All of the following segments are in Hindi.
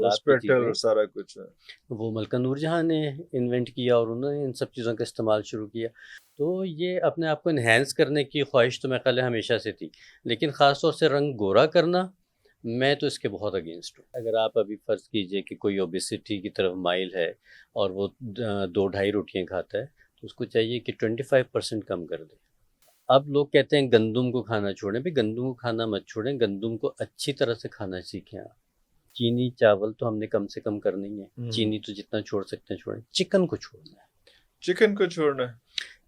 लाभ की हॉस्पिटल चीज़ें, और सारा कुछ है। वो मलका नूरजहाँ ने इन्वेंट किया और उन्होंने इन सब चीज़ों का इस्तेमाल शुरू किया। तो ये अपने आप को एनहांस करने की ख्वाहिश तो मेरे ख़्याल है हमेशा से थी, लेकिन ख़ास तौर से रंग गोरा करना, मैं तो इसके बहुत अगेंस्ट हूँ। अगर आप अभी फ़र्ज़ कीजिए कि कोई ओबेसिटी की तरफ माइल है और वो 2 ढाई रोटियाँ खाता है, तो उसको चाहिए कि 25% कम कर दे। अब लोग कहते हैं गंदुम को खाना छोड़ें, भई गंदुम को खाना मत छोड़ें, गंदुम को अच्छी तरह से खाना सीखें आप। चीनी, चावल तो हमने कम से कम करना ही है। चीनी तो जितना छोड़ सकते हैं छोड़ें। चिकन को छोड़ना है, चिकन को छोड़ना है।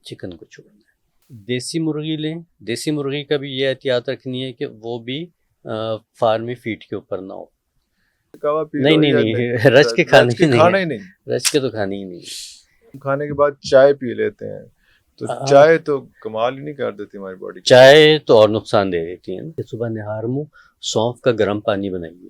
चिकन को छोड़ना है। देसी मुर्गी लें, देसी मुर्गी का भी ये एहतियात रखनी है कि वो भी फार्मी फीड के ऊपर ना हो। कवा पी नहीं, लो नहीं, या नहीं, नहीं, रच के खाने रच ही के नहीं खाना है, ही नहीं। रच के तो खानी ही नहीं है। खाने के बाद चाय पी लेते हैं, तो हाँ, चाय तो कमाल ही नहीं कर देती हमारी बॉडी के लिए। चाय तो और नुकसान दे देती है ना। सुबह निहार मुँह सौंफ का गर्म पानी बनाइए।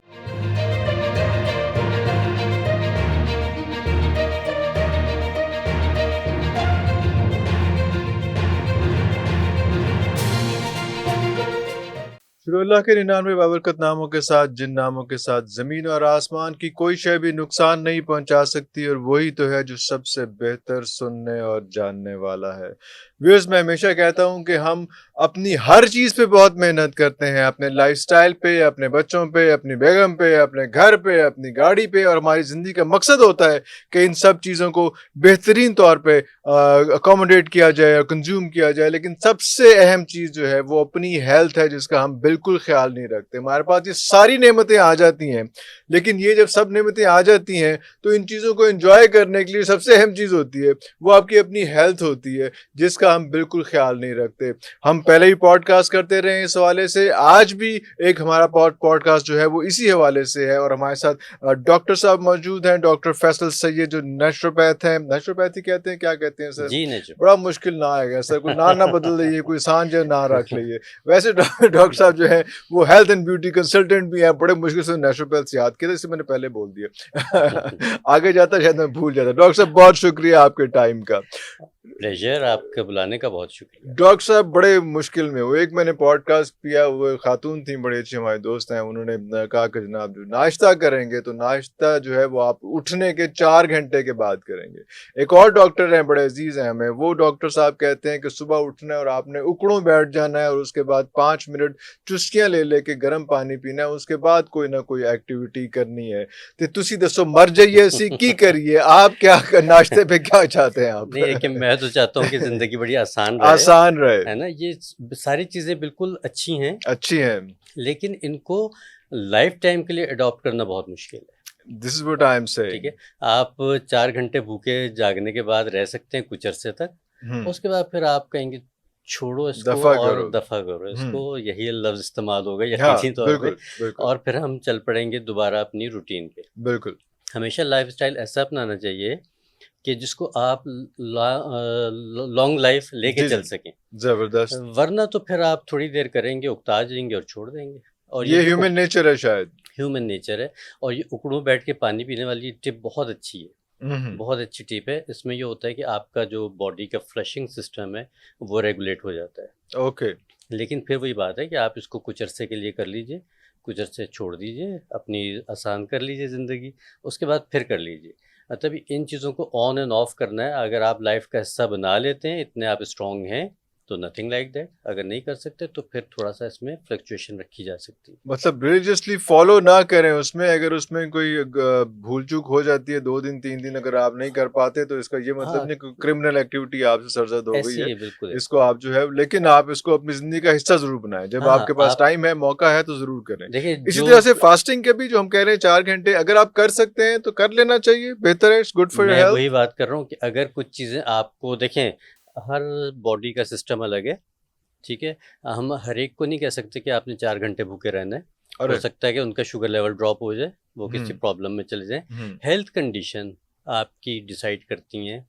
शुरुल्लाह के 99 बाबरकत नामों के साथ, जिन नामों के साथ ज़मीन और आसमान की कोई शय भी नुकसान नहीं पहुंचा सकती, और वही तो है जो सबसे बेहतर सुनने और जानने वाला है। व्यूअर्स, मैं हमेशा कहता हूं कि हम अपनी हर चीज़ पे बहुत मेहनत करते हैं, अपने लाइफस्टाइल पे, अपने बच्चों पे, अपनी बेगम पे, अपने घर पे, अपनी गाड़ी पे, और हमारी ज़िंदगी का मकसद होता है कि इन सब चीज़ों को बेहतरीन तौर पे अकोमोडेट किया जाए और कंज्यूम किया जाए। लेकिन सबसे अहम चीज़ जो है वो अपनी हेल्थ है, जिसका हम बिल्कुल ख्याल नहीं रखते। हमारे पास ये सारी नेमतें आ जाती हैं, लेकिन ये जब सब नेमतें आ जाती हैं तो इन चीज़ों को एंजॉय करने के लिए सबसे अहम चीज़ होती है वो आपकी अपनी हेल्थ होती है, जिसका हम बिल्कुल ख्याल नहीं रखते। हम पहले ही पॉडकास्ट करते रहे इस हवाले से, आज भी एक हमारा पॉडकास्ट जो है वो इसी हवाले से है, और हमारे साथ डॉक्टर साहब मौजूद हैं, डॉक्टर फैसल सैयद, जो नेचुरोपैथ हैं। नेचुरोपैथी कहते हैं, क्या कहते हैं सर? जी नेचर। बड़ा मुश्किल ना आएगा सर, कोई ना बदल दीजिए, कोई सांझ ना रख लीजिए। वैसे डॉक्टर साहब जो है वो हेल्थ एंड ब्यूटी कंसल्टेंट भी है। बड़े मुश्किल से नेचुरोपैथ याद किया, इसे मैंने पहले बोल दिया। आगे जाता शायद मैं भूल जाता। डॉक्टर साहब, बहुत शुक्रिया आपके टाइम का। प्लेजर, आपके बुलाने का बहुत शुक्रिया। डॉक्टर साहब बड़े मुश्किल में वो, एक मैंने पॉडकास्ट किया, वो खातून थी, बड़ी अच्छी हमारे दोस्त हैं, उन्होंने कहा कि जनाब जो नाश्ता करेंगे तो नाश्ता जो है वो आप उठने के 4 घंटे के बाद करेंगे। एक और डॉक्टर हैं, बड़े अजीज हैं हमें, वो डॉक्टर साहब कहते हैं कि सुबह उठना है और आपने उकड़ों बैठ जाना है, और उसके बाद 5 मिनट चुस्कियां ले लेके गर्म पानी पीना है, उसके बाद कोई ना कोई एक्टिविटी करनी है। तो तुसी दसो, मर जाइए सी की करिए, आप क्या नाश्ते पे क्या चाहते हैं आप? नहीं, देखिए मैं तो चाहता हूँ कि ज़िंदगी बड़ी आसान रहे, आसान रहे। है ना? ये सारी चीज़ें बिल्कुल अच्छी हैं, अच्छी हैं। लेकिन इनको लाइफ टाइम के लिए अडॉप्ट करना बहुत मुश्किल है। This is what I am ठीक सेइंग। है, आप 4 घंटे भूखे जागने के बाद रह सकते हैं कुछ अरसे तक, उसके बाद फिर आप कहेंगे छोड़ो इसको दफा और करो। दफ़ा करो इसको, यही लफ्ज़ इस्तेमाल होगा हाँ, यकीनी तौर पे, बिल्कुल बिल्कुल और फिर हम चल पड़ेंगे दोबारा अपनी रूटीन पे। बिल्कुल। हमेशा लाइफ़स्टाइल ऐसा अपनाना चाहिए कि जिसको आप लॉन्ग लाइफ लेके जी चल जी, सकें, जबरदस्त। वरना तो फिर आप थोड़ी देर करेंगे, उकता जाएंगे और छोड़ देंगे। और ये ये जो ह्यूमन नेचर है शायद। ह्यूमन नेचर है, और ये उकड़ू बैठ के पानी पीने वाली टिप बहुत अच्छी है, हम्म। बहुत अच्छी टिप है। इसमें ये होता है कि आपका जो बॉडी का फ्लशिंग सिस्टम है वो रेगुलेट हो जाता है। ओके। लेकिन फिर वही बात है कि आप इसको कुछ अरसे के लिए कर लीजिए, कुछ अरसे छोड़ दीजिए, अपनी आसान कर लीजिए ज़िंदगी, उसके बाद फिर कर लीजिए। मतलब इन चीज़ों को ऑन एंड ऑफ करना है। अगर आप लाइफ का हिस्सा बना लेते हैं, इतने आप स्ट्रॉन्ग हैं, तो नथिंग लाइक दैट। अगर नहीं कर सकते तो फिर थोड़ा-सा इसमें फ्लक्चुएशन रखी जा सकती है। मतलब रिलीजियसली फॉलो ना करें उसमें, अगर उसमें कोई भूल चूक हो जाती है 2 दिन 3 दिन अगर आप नहीं कर पाते, तो इसका ये मतलब हाँ, नहीं कि क्रिमिनल एक्टिविटी आपसे सरजद हो गई ऐसी है। है, बिल्कुल ऐसी। इसको आप जो है, लेकिन आप इसको अपनी जिंदगी का हिस्सा जरूर बनाएं। जब हाँ, आपके पास आप टाइम है, मौका है, तो जरूर करें। देखिए इसी जो तरह से फास्टिंग के भी जो हम कह रहे हैं 4 घंटे, अगर आप कर सकते हैं तो कर लेना चाहिए, बेहतर है, इट्स गुड फॉर योर मैं हेल्थ। वही बात कर रहा हूँ कि अगर कुछ चीज़ें आपको देखें, हर बॉडी का सिस्टम अलग है, ठीक है? हम हर एक को नहीं कह सकते कि आपने 4 घंटे भूखे रहना है। हो अरे। सकता है कि उनका शुगर लेवल ड्रॉप हो जाए, वो किसी हम्म प्रॉब्लम में चले जाएँ। हम्म। हेल्थ कंडीशन आपकी डिसाइड करती हैं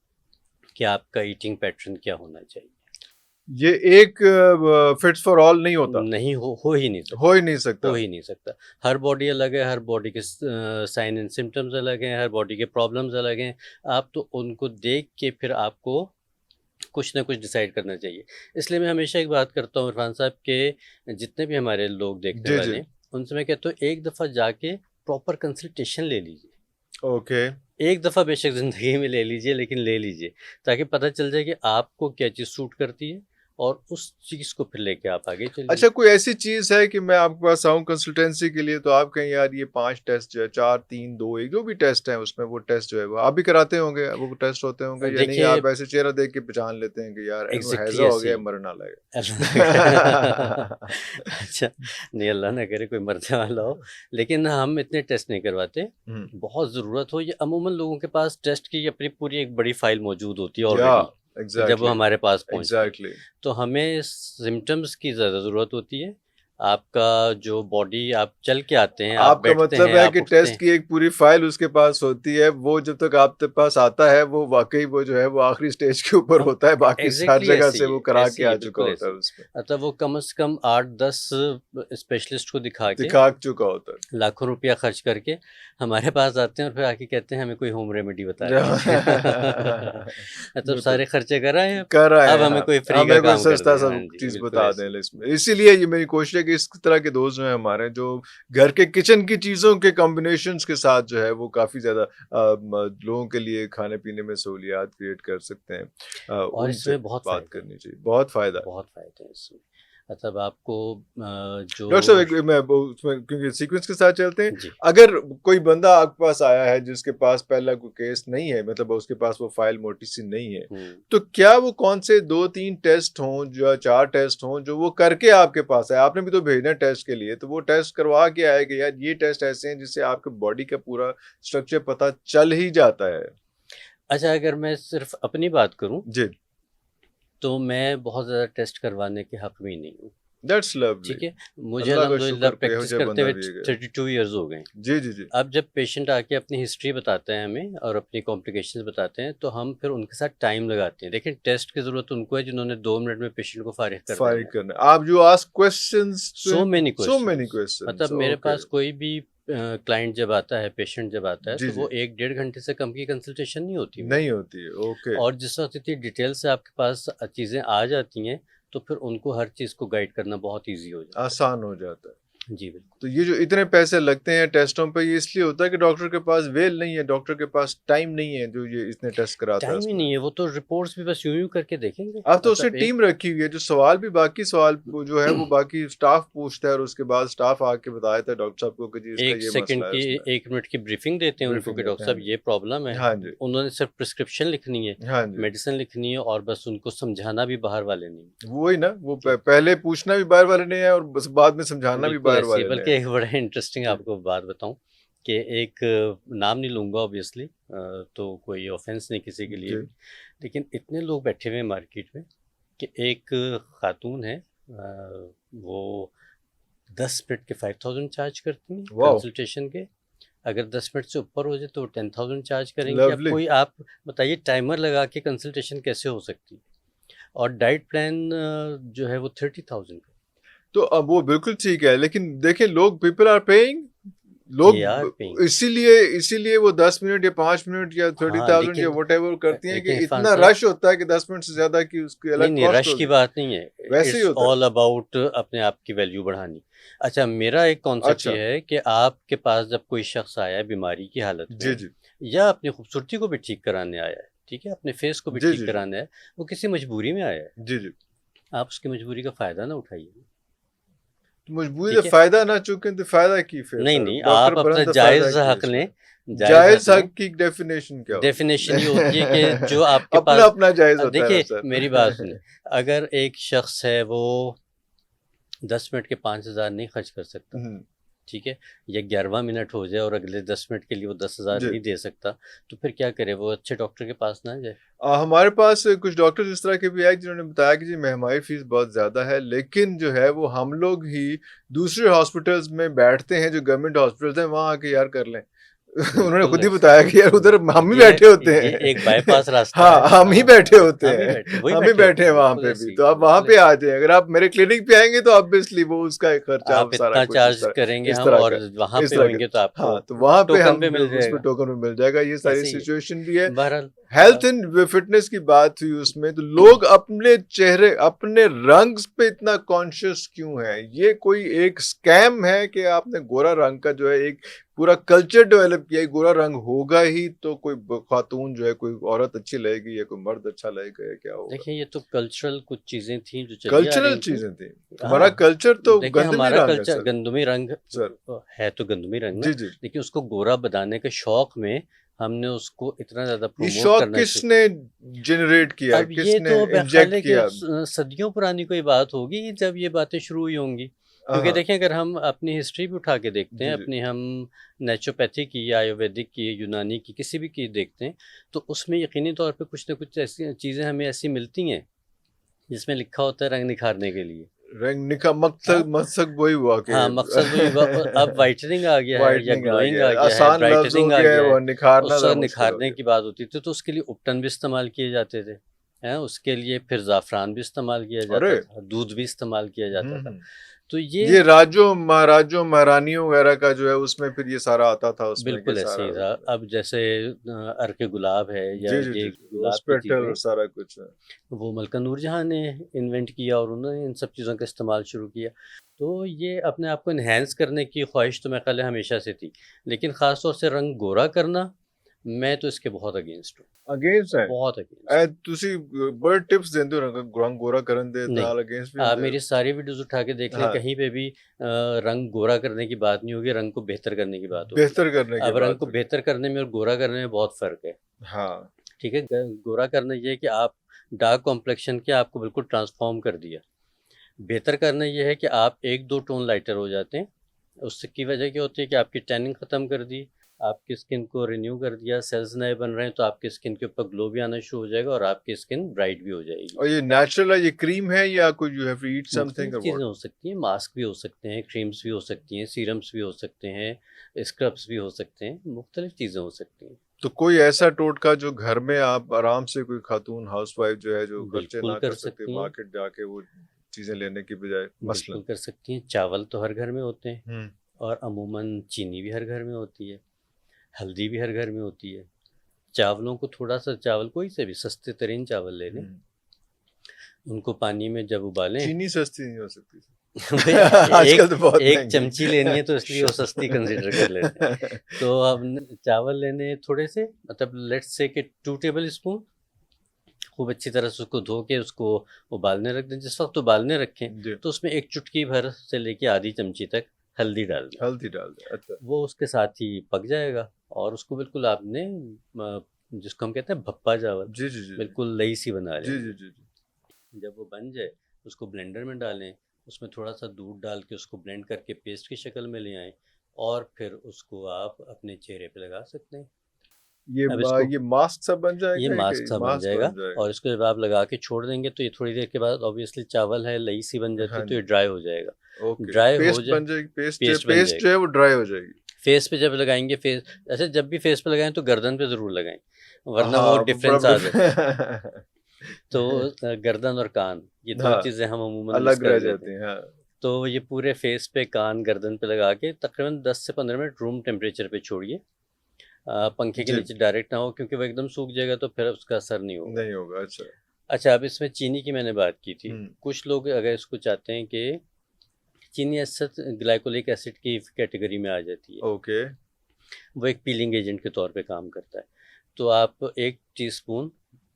कि आपका ईटिंग पैटर्न क्या होना चाहिए। ये एक फिट्स फॉर ऑल नहीं होता। नहीं हो ही नहीं हो सकता, ही नहीं हो सकता। ही नहीं सकता। हर बॉडी अलग है, हर बॉडी के साइन एंड सिम्पटम्स अलग हैं, हर बॉडी के प्रॉब्लम्स अलग हैं। आप तो उनको देख के फिर आपको कुछ ना कुछ डिसाइड करना चाहिए। इसलिए मैं हमेशा एक बात करता हूँ इरफान साहब, के जितने भी हमारे लोग देखने जी जी। वाले हैं, उनसे मैं कहता हूँ एक दफ़ा जाके प्रॉपर कंसल्टेशन ले लीजिए। ओके। एक दफ़ा बेशक ज़िंदगी में ले लीजिए, लेकिन ले लीजिए, ताकि पता चल जाए कि आपको क्या चीज़ सूट करती है और उस चीज़ को फिर लेके आप आगे चलिए। अच्छा, कोई ऐसी चीज़ है कि मैं आपके पास आऊँ कंसल्टेंसी के लिए तो आप कहें यार ये 5 टेस्ट जो है, 4, 3, 2, 1 जो भी टेस्ट हैं उसमें वो टेस्ट जो है वो आप भी कराते होंगे, वो टेस्ट होते होंगे या नहीं? देखिए आप ऐसे चेहरा देख के पहचान लेते हैं कि यार इनको एग्ज़ैक्टली हैज़ा हो ऐसे गया, ही। मरना लगा। अच्छा, नहीं अल्लाह ना करे कोई मरने वाला हो, लेकिन हम इतने टेस्ट नहीं करवाते। हुँ, बहुत ज़रूरत हो, ये अमूमन लोगों के पास टेस्ट की अपनी पूरी एक बड़ी फ़ाइल मौजूद होती है या ऑलरेडी, जब वो एग्ज़ैक्टली, हमारे पास पहुँचते हैं। एग्ज़ैक्टली। तो हमें सिम्पटम्स की ज़्यादा ज़रूरत होती है। आपका जो बॉडी, आप चल के आते हैं, आप आपका बैठते मतलब हैं, है आप कि उठते टेस्ट हैं। की एक पूरी फ़ाइल उसके पास होती है, वो जब तक आपके पास आता है, वो वाक़ई वो जो है वो आखिरी स्टेज के ऊपर अब होता है, बाकी हर एग्ज़ैक्टली जगह ऐसे से ही वो है, करा ऐसे के ही आ है, चुका बिल्कुल होता ऐसे है ही। उसमें, अतः वो कम से कम 8-10 स्पेशलिस्ट को दिखा के दिखा चुका होता है। लाखों रुपया खर्च करके हमारे पास आते हैं और फिर आके कहते हैं हमें कोई होम रेमेडी बता दीजिए। मतलब बिल्कुल। सारे खर्चे कर आए हैं, कर रहे अब हैं, हमें हाँ। कोई फ्री का हमें कोई काम कर सस्ता दें। सा हाँ जी, चीज़ बिल्कुल बता ऐसे दें ही। लिस्ट में। इसीलिए ये मेरी कोशिश है कि इस तरह के दोस्त जो हैं हमारे, जो घर के किचन की चीज़ों के कॉम्बिनेशंस के साथ जो है वो काफ़ी ज़्यादा लोगों के लिए खाने-पीने में सहूलियात क्रिएट कर सकते हैं। और उनसे इसमें बहुत बात फ़ायदे हैं, करनी चाहिए। बहुत फ़ायदा है। बहुत फ़ायदे हैं इसमें। मतलब आपको डॉक्टर साहब जो एक मैं वो उसमें क्योंकि सीक्वेंस के साथ चलते हैं, जी। अगर कोई बंदा आपके पास आया है जिसके पास पहला कोई केस नहीं है, मतलब उसके पास वो फाइल मोटी सी नहीं है, हुँ। तो क्या वो कौन से 2-3 टेस्ट हों या 4 टेस्ट हों जो वो करके आपके पास आए? आपने भी तो भेजना है टेस्ट के लिए, तो वो टेस्ट करवा के आए कि यार ये टेस्ट ऐसे हैं जिससे आपके बॉडी का पूरा स्ट्रक्चर पता चल ही जाता है। अच्छा, अगर मैं सिर्फ़ अपनी बात करूँ, जी, तो मैं बहुत ज़्यादा टेस्ट करवाने के हक़ में ही नहीं हूँ। That's lovely. ठीक है? मुझे अल्लाह का अल्हम्दुलिल्लाह शुक्र कोई प्रैक्टिस एहो करते बंदा हुए भी है। 32 इयर्स हो गए हैं। जी, जी, जी। अब जब पेशेंट आके अपनी हिस्ट्री बताते हैं हमें और अपनी कॉम्प्लिकेशंस बताते हैं, तो हम फिर उनके साथ टाइम लगाते हैं। देखिए, टेस्ट की ज़रूरत उनको है जिन्होंने 2 मिनट में पेशेंट को फ़ारिग कर फारिग देना है। करना। आप जो ask questions so many so many questions. Questions, मतलब मेरे ओके। पास कोई भी क्लाइंट जब आता है, पेशेंट जब आता है, जी, तो जी। वो 1 डेढ़ घंटे से कम की कंसल्टेशन नहीं होती नहीं मेरी। होती है, ओके। और जिस वक़्त इतनी डिटेल से आपके पास चीज़ें आ जाती हैं, तो फिर उनको हर चीज़ को गाइड करना बहुत ईज़ी हो जाता आसान हो जाता है। है। जी, बिल्कुल। तो ये जो इतने पैसे लगते हैं टेस्टों पे, ये इसलिए होता है कि डॉक्टर के पास वेल नहीं है, डॉक्टर के पास टाइम नहीं है जो ये इतने टेस्ट कराता है टाइम ही उसमें। नहीं है, वो तो रिपोर्ट्स भी बस यूँ-यूँ करके देखेंगे। अब तो उसने मतलब एक टीम रखी हुई है, जो सवाल भी बाकी सवाल वो जो है वो बाकी स्टाफ पूछता है और उसके बाद स्टाफ आके बताया था डॉक्टर साहब को कि जी इसका 1 ये सेकंड मसला है की उसमें। 1 मिनट की ब्रीफिंग देते हैं उनको ब्रीफिंग कि देते डॉक्टर हैं। साहब ये प्रॉब्लम है। हाँ जी। उन्होंने सिर्फ प्रिस्क्रिप्शन लिखनी है, हाँ जी। मेडिसिन लिखनी है और बस उनको समझाना भी बाहर वाले नहीं। वही ना, वो जी, पहले पूछना भी बाहर वाले ने है और बस बाद में समझाना भी बिल्कुल बाहर ऐसे ही। वाले ने बल्कि है। एक बड़ा इंटरेस्टिंग जी। आपको बात बताऊँ कि एक नाम नहीं लूँगा ऑब्वियसली, तो कोई ऑफेंस नहीं किसी के लिए जी। भी। लेकिन इतने लोग बैठे हुए हैं मार्केट में कि एक खातून है, वो 10 मिनट के 5000 चार्ज करती हैं वाओ! कंसल्टेशन के। अगर 10 मिनट से ऊपर हो जाए तो वो 10,000 चार्ज करेंगी। अब लवली। कोई आप बताइए टाइमर लगा के कंसल्टेशन कैसे हो सकती है? और डाइट प्लान जो है वो 30,000 का। तो अब वो बिल्कुल ठीक है, लेकिन देखिए लोग people are paying, they are लोग पेइंग। इसीलिए वो 10 मिनट या 5 मिनट या हाँ, 30,000 या लेकिन व्हाटएवर करती हैं कि लेकिन इरफान इतना साहब, रश होता है कि 10 मिनट से ज़्यादा की उसकी नहीं, अलग नहीं, कॉस्ट रश की होगी। बात नहीं है। वैसे ही इट्स होता है। ऑल अबाउट अपने आप की वैल्यू बढ़ानी। अच्छा, मेरा एक कॉन्सेप्ट अच्छा। ये है कि आपके पास जब कोई शख्स आया है बीमारी की हालत जी, में, जी। या अपनी खूबसूरती को भी ठीक कराने आया है, ठीक है? अपने फेस को भी जी, ठीक जी, जी। कराने आया है, वो किसी मजबूरी में आया है। जी, जी। आप उसकी मजबूरी का फ़ायदा ना उठाइए, तो मजबूरी से ठीक है? फ़ायदा ना चुकें तो फ़ायदा की फिर नहीं, सर? नहीं, डॉक्टर आप अपना बनन तो फ़ायदा जायज़ की है हक़ इसमें? लें, जायज़ हक़ जायज़ लें। हक़ की डेफ़िनेशन क्या डेफ़िनेशन ये होगी? होती है कि जो आपके पास अपना-अपना जायज़ होता है ना देखिए, मेरी बात सर। सुनिए, अगर एक शख्स है वो 10 मिनट के 5,000 नहीं खर्च कर सकता, हुँ, ठीक है? या 11वां मिनट हो जाए और अगले 10 मिनट के लिए वो 10,000 जी। नहीं दे सकता, तो फिर क्या करे? वो अच्छे डॉक्टर के पास ना जाए। हमारे पास कुछ डॉक्टर्स इस तरह के भी आए जिन्होंने बताया कि जी हमारी फ़ीस बहुत ज़्यादा है, लेकिन जो है वो हम लोग ही दूसरे हॉस्पिटल्स में बैठते हैं जो गवर्नमेंट हॉस्पिटल्स हैं, वहाँ आके यार कर लें। उन्होंने बिल्कुल खुद ही ऐसे बताया कि यार उधर हम ही बैठे होते ये एक हैं। बाईपास रास्ता है। हाँ, हम ही हाँ, बैठे होते हम ही हैं, बैठे, वही हम ही बैठे होते बैठे हैं हैं, वहाँ बिल्कुल पे भी, ऐसे ही, तो आप वहाँ बिल्कुल पे ऐसे आ ही। जाएँ। अगर आप मेरे क्लिनिक पे आएँगे तो ऑब्वियसली वो उसका एक खर्चा आप सारा इतना कुछ चार्ज करेंगे इस हम तरह और का वहाँ इस पे तरह होंगे तो का। आपको हाँ, तो वहाँ पे टोकन हम पे मिल उसमें जाएगा। टोकन में मिल जाएगा, ये सारी ऐसे ही है। सिचुएशन भी है। बहरहाल हेल्थ एंड फिटनेस की बात हुई उसमें, तो लोग अपने चेहरे, अपने रंग पे इतना कॉन्शियस क्यों है? ये कोई एक स्कैम है कि आपने गोरा रंग का जो है एक पूरा कल्चर डेवलप किया है, गोरा रंग होगा ही तो कोई खातून जो है, कोई औरत अच्छी लगेगी या कोई मर्द अच्छा लगेगा, या क्या होगा? देखिए, ये तो कल्चरल कुछ चीज़ें थी जो चली आ कल्चरल रही थी। चीजें थी। हमारा हाँ, कल्चर तो देखिए गंदमी हमारा रंग है कल्चर सर। गंदमी रंग सर है तो गंदमी रंग ना, जी जी, लेकिन उसको गोरा बनाने के शौक में हमने उसको इतना ज़्यादा ये प्रमोट शौक करना शुरू। किसने जनरेट किया, अब ये किसने तो मेरा ख्याल इंजेक्ट है कि किया? सदियों पुरानी कोई बात होगी जब ये बातें शुरू हुई होंगी। क्योंकि हाँ देखें, अगर हम अपनी हिस्ट्री भी उठा के देखते जी हैं, जी, अपनी हम नेचुरोपैथी की, आयुर्वेदिक की, यूनानी की, किसी भी की देखते हैं, तो उसमें यकीनी तौर पे कुछ ना कुछ ऐसी चीज़ें हमें ऐसी मिलती हैं जिसमें लिखा होता है रंग निखारने के लिए। रंग निखा, हाँ, मकसद मकसद वही हुआ कि हाँ, मकसद वही हुआ। अब व्हाइटनिंग आ गया है या वाइटनिंग आ ग्लोइंग गया आ है, गया है, आसान लफ्ज हो ब्राइटनिंग आ गया है, गया है। और निखारना उस जरा वक़्त मुश्किल हो निखारने गया। की बात होती थी तो उसके लिए उपटन भी इस्तेमाल किए जाते थे, हैं? उसके लिए फिर ज़ाफ़रान भी इस्तेमाल किया अरे जाता था, दूध भी इस्तेमाल किया जाता था। हम्म, तो ये ये राजों महाराजों महारानियों वगैरह का जो है, उसमें फिर ये सारा आता था उसमें के बिल्कुल ऐसे सारा। ही था। अब जैसे अर्क गुलाब है या जी जी ये जी जी, गुलाब की हॉस्पिटल चीज़ें, सारा कुछ है। वो मलका नूरजहाँ ने इन्वेंट किया और उन्होंने इन सब चीज़ों का इस्तेमाल शुरू किया। तो ये अपने आप को एनहांस करने की ख्वाहिश तो मेरे ख़्याल है हमेशा से थी। लेकिन ख़ास तौर से रंग गोरा करना, मैं तो इसके बहुत अगेंस्ट हूँ, अगेंस्ट है। बहुत अगेंस्ट। ਤੁਸੀਂ ਬੜੇ ਟਿਪਸ ਦਿੰਦੇ ਹੋ ਰੰਗ ਗੋਰਾ ਕਰਨ ਦੇ नहीं, ਨਾਲ ਅਗੇਂस्ट ਵੀ आप ਹੁੰਦੇ मेरी हो? सारी वीडियोज़ उठा के देख लें, हाँ, कहीं पे भी रंग गोरा करने की बात नहीं होगी, रंग को बेहतर करने की बात होगी। बेहतर करने की अब रंग बात को होगी। बेहतर करने में और गोरा करने में बहुत फ़र्क है। हाँ ठीक है? गोरा करना ये है कि आप डार्क कॉम्प्लेक्शन के आपको बिल्कुल ट्रांसफ़ॉर्म कर दिया। बेहतर करना ये है कि आप 1-2 टोन लाइटर हो जाते हैं। उससे की वजह क्या होती है कि आपकी टैनिंग ख़त्म कर दी, आपकी स्किन को रिन्यू कर दिया, सेल्स नए बन रहे हैं तो आपकी स्किन के ऊपर ग्लो भी आना शुरू हो जाएगा और आपकी स्किन ब्राइट भी हो जाएगी। और ये नेचुरल है, ये क्रीम है या कोई यू हैव टू ईट मुख्तलिफ़ समथिंग और चीज़ें व्हाट? हो सकती हैं, मास्क भी हो सकते हैं, क्रीम्स भी हो सकती हैं, सीरम्स भी हो सकते हैं, स्क्रब्स भी हो सकते हैं, मुख्तलिफ़ चीज़ें हो सकती हैं। तो कोई ऐसा टोटका जो घर में आप आराम से, कोई खातून हाउसवाइफ जो है, जो खर्चे बिल्कुल ना कर कर सकती, सकती हैं, मार्केट जाके वो चीजें लेने की बजाय, बिल्कुल मसलन? कर सकती हैं। चावल तो हर घर में होते हैं हम्म और अमूमन चीनी भी हर घर में होती है, हल्दी भी हर घर में होती है। चावलों को थोड़ा-सा, चावल कोई से भी सस्ते तरीन चावल ले लें, हम्म। उनको पानी में जब उबालें। चीनी सस्ती नहीं हो सकती भई आजकल एक तो बहुत एक महंगी चमची लेनी है तो इसलिए वो सस्ती कंसीडर कर लेते हैं। है। तो हमने चावल लेने हैं थोड़े से, मतलब लेट्स से कि 2 टेबल स्पून, खूब अच्छी तरह से उसको धो के उसको उबालने रख दें। जिस वक़्त उबालने रखें जी, तो उसमें 1 चुटकी भर से लेके आधी चमची तक हल्दी डाल दें। हल्दी डाल दे, अच्छा। वो उसके साथ ही पक जाएगा और उसको बिल्कुल आपने जिसको हम कहते हैं भप्पा चावल, जी जी जी बिल्कुल लई सी बना जी लेनी जी है। जी जी। जब वो बन जाए उसको ब्लेंडर में डालें, उसमें थोड़ा-सा दूध डाल के उसको ब्लेंड करके पेस्ट की शक्ल में ले आएँ और फिर उसको आप अपने चेहरे पे लगा सकते हैं। अब इसको, ये मास्क सब बन ये जाएगा कि मास्क सा बन मास्क जाएगा बन जाएगा? और इसको जब आप लगा के छोड़ देंगे तो ये थोड़ी देर के बाद ऑब्वियसली चावल है, लई सी बन जाती हाँ है तो ये जी, ड्राई हो जाएगा। ओके। ड्राई हो पेस्ट जाए, बन जाएगी, पेस्ट बन पेस्ट जाएगी। जो है वो ड्राई हो जाएगी। फेस पे जब लगाएँगे, फेस ऐसे जब भी फेस पे लगाएँ तो गर्दन पे ज़रूर लगाएँ, वरना वो हाँ, बड़ा डिफ़रेंस आ जाता है। डिफ तो गर्दन और कान, ये 2 हाँ, चीज़ें हम अमूमन मिस अलग कर रह देते हैं। जाती हैं, हाँ। तो ये पूरे फेस पे, कान, गर्दन पे लगा के तकरीबन 10 से 15 मिनट रूम टेम्परेचर पे छोड़िए। पंखे के जी, नीचे डायरेक्ट ना हो क्योंकि वो एकदम सूख जाएगा तो फिर उसका असर नहीं होगा। नहीं होगा, अच्छा। अच्छा, अब इसमें चीनी की मैंने बात की थी। हुँ, कुछ लोग अगर इसको चाहते हैं कि चीनी सच ग्लाइकोलिक एसिड की कैटेगरी में आ जाती है। ओके। वो एक पीलिंग एजेंट के तौर पे काम करता है। तो आप 1 टीस्पून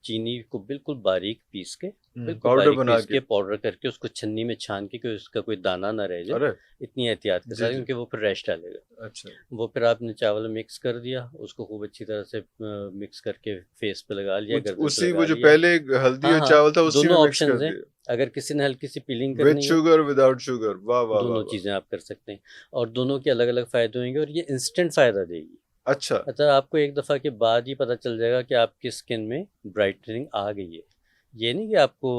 चीनी को बिल्कुल बारीक पीस के, बिल्कुल पाउडर बारीक बना पीस के। के पाउडर करके उसको छन्नी में छान के कि उसका कोई दाना ना रह जाए, अरे! इतनी एहतियात के जी, साथ, जी। क्योंकि वो फिर रैश डालेगा। अच्छा। वो फिर आपने चावल में मिक्स कर दिया, उसको खूब अच्छी तरह से मिक्स करके फेस पे लगा लिया, उस गर्दन पे उसी वो लगा जो लिया। पहले हल्दी हाँ, और हाँ, चावल था, उसी में दोनों मिक्स कर ऑप्शंस हैं। दिया। अगर किसी ने हल्की सी पीलिंग विद करनी है, शुगर, विदाउट शुगर। वाह, वाह, वाह, दोनों वाह! चीज़ें आप कर सकते हैं और दोनों के अलग-अलग फ़ायदे होंगे और ये इंस्टेंट फ़ायदा देगी। अच्छा, अच्छा, आपको एक दफ़ा के बाद ही पता चल जाएगा कि आपकी स्किन में ब्राइटनिंग आ गई है। ये नहीं कि आपको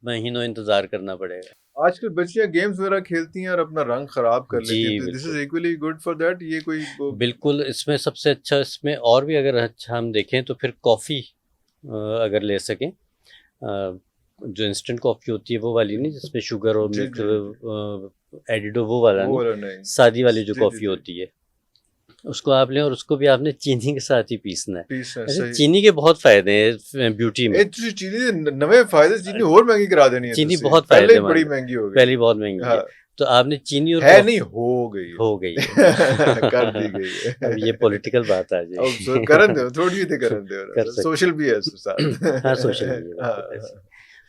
महीनों इंतज़ार करना पड़ेगा। आजकल बच्चियाँ गेम्स वगैरह खेलती हैं और अपना रंग खराब कर जी, लेती हैं, तो दिस इज़ बिल्कुल। Equally good for that? ये कोई वो बिल्कुल, इसमें सबसे अच्छा, इसमें और भी अगर अच्छा हम देखें तो फिर कॉफ़ी अगर ले सकें, जो इंस्टेंट कॉफ़ी होती है वो वाली नहीं जिसमें शुगर और जी, मिल्क जी, जी। एडेड हो, वो वाला वो नहीं, वाला नहीं। सादी वाली जो जी, जी, कॉफ़ी जी। होती है। उसको आप लें और उसको भी आपने चीनी के साथ ही पीसना है। पीस है, अच्छा, सही। चीनी के बहुत फ़ायदे हैं ब्यूटी में। ਤੁਸੀਂ ਚੀਨੀ ਦੇ ਨਵੇਂ ਫਾਇਦੇ ਚੀਨੀ ਹੋਰ ਮਹਿੰਗੀ ਕਰਾ ਦੇਣੀ ਹੈ चीनी ਤੁਸੀਂ बहुत ਪਹਿਲੇ ਹੀ फ़ायदेमंद ਬੜੀ है, ਮਹਿੰਗੀ ਹੋ ਗਈ पहले ही बहुत महँगी हाँ है। तो आपने चीनी और है कॉफ़ी नहीं हो गई है हो गई है। कर दी गई है अब ये पॉलिटिकल बात आ अब जाएगी। करन दो थोड़ी ही करन दो कर सकते सोशल भी है हैं। इसके साथ हाँ, सोशल भी है हाँ, बिल्कुल ऐसे।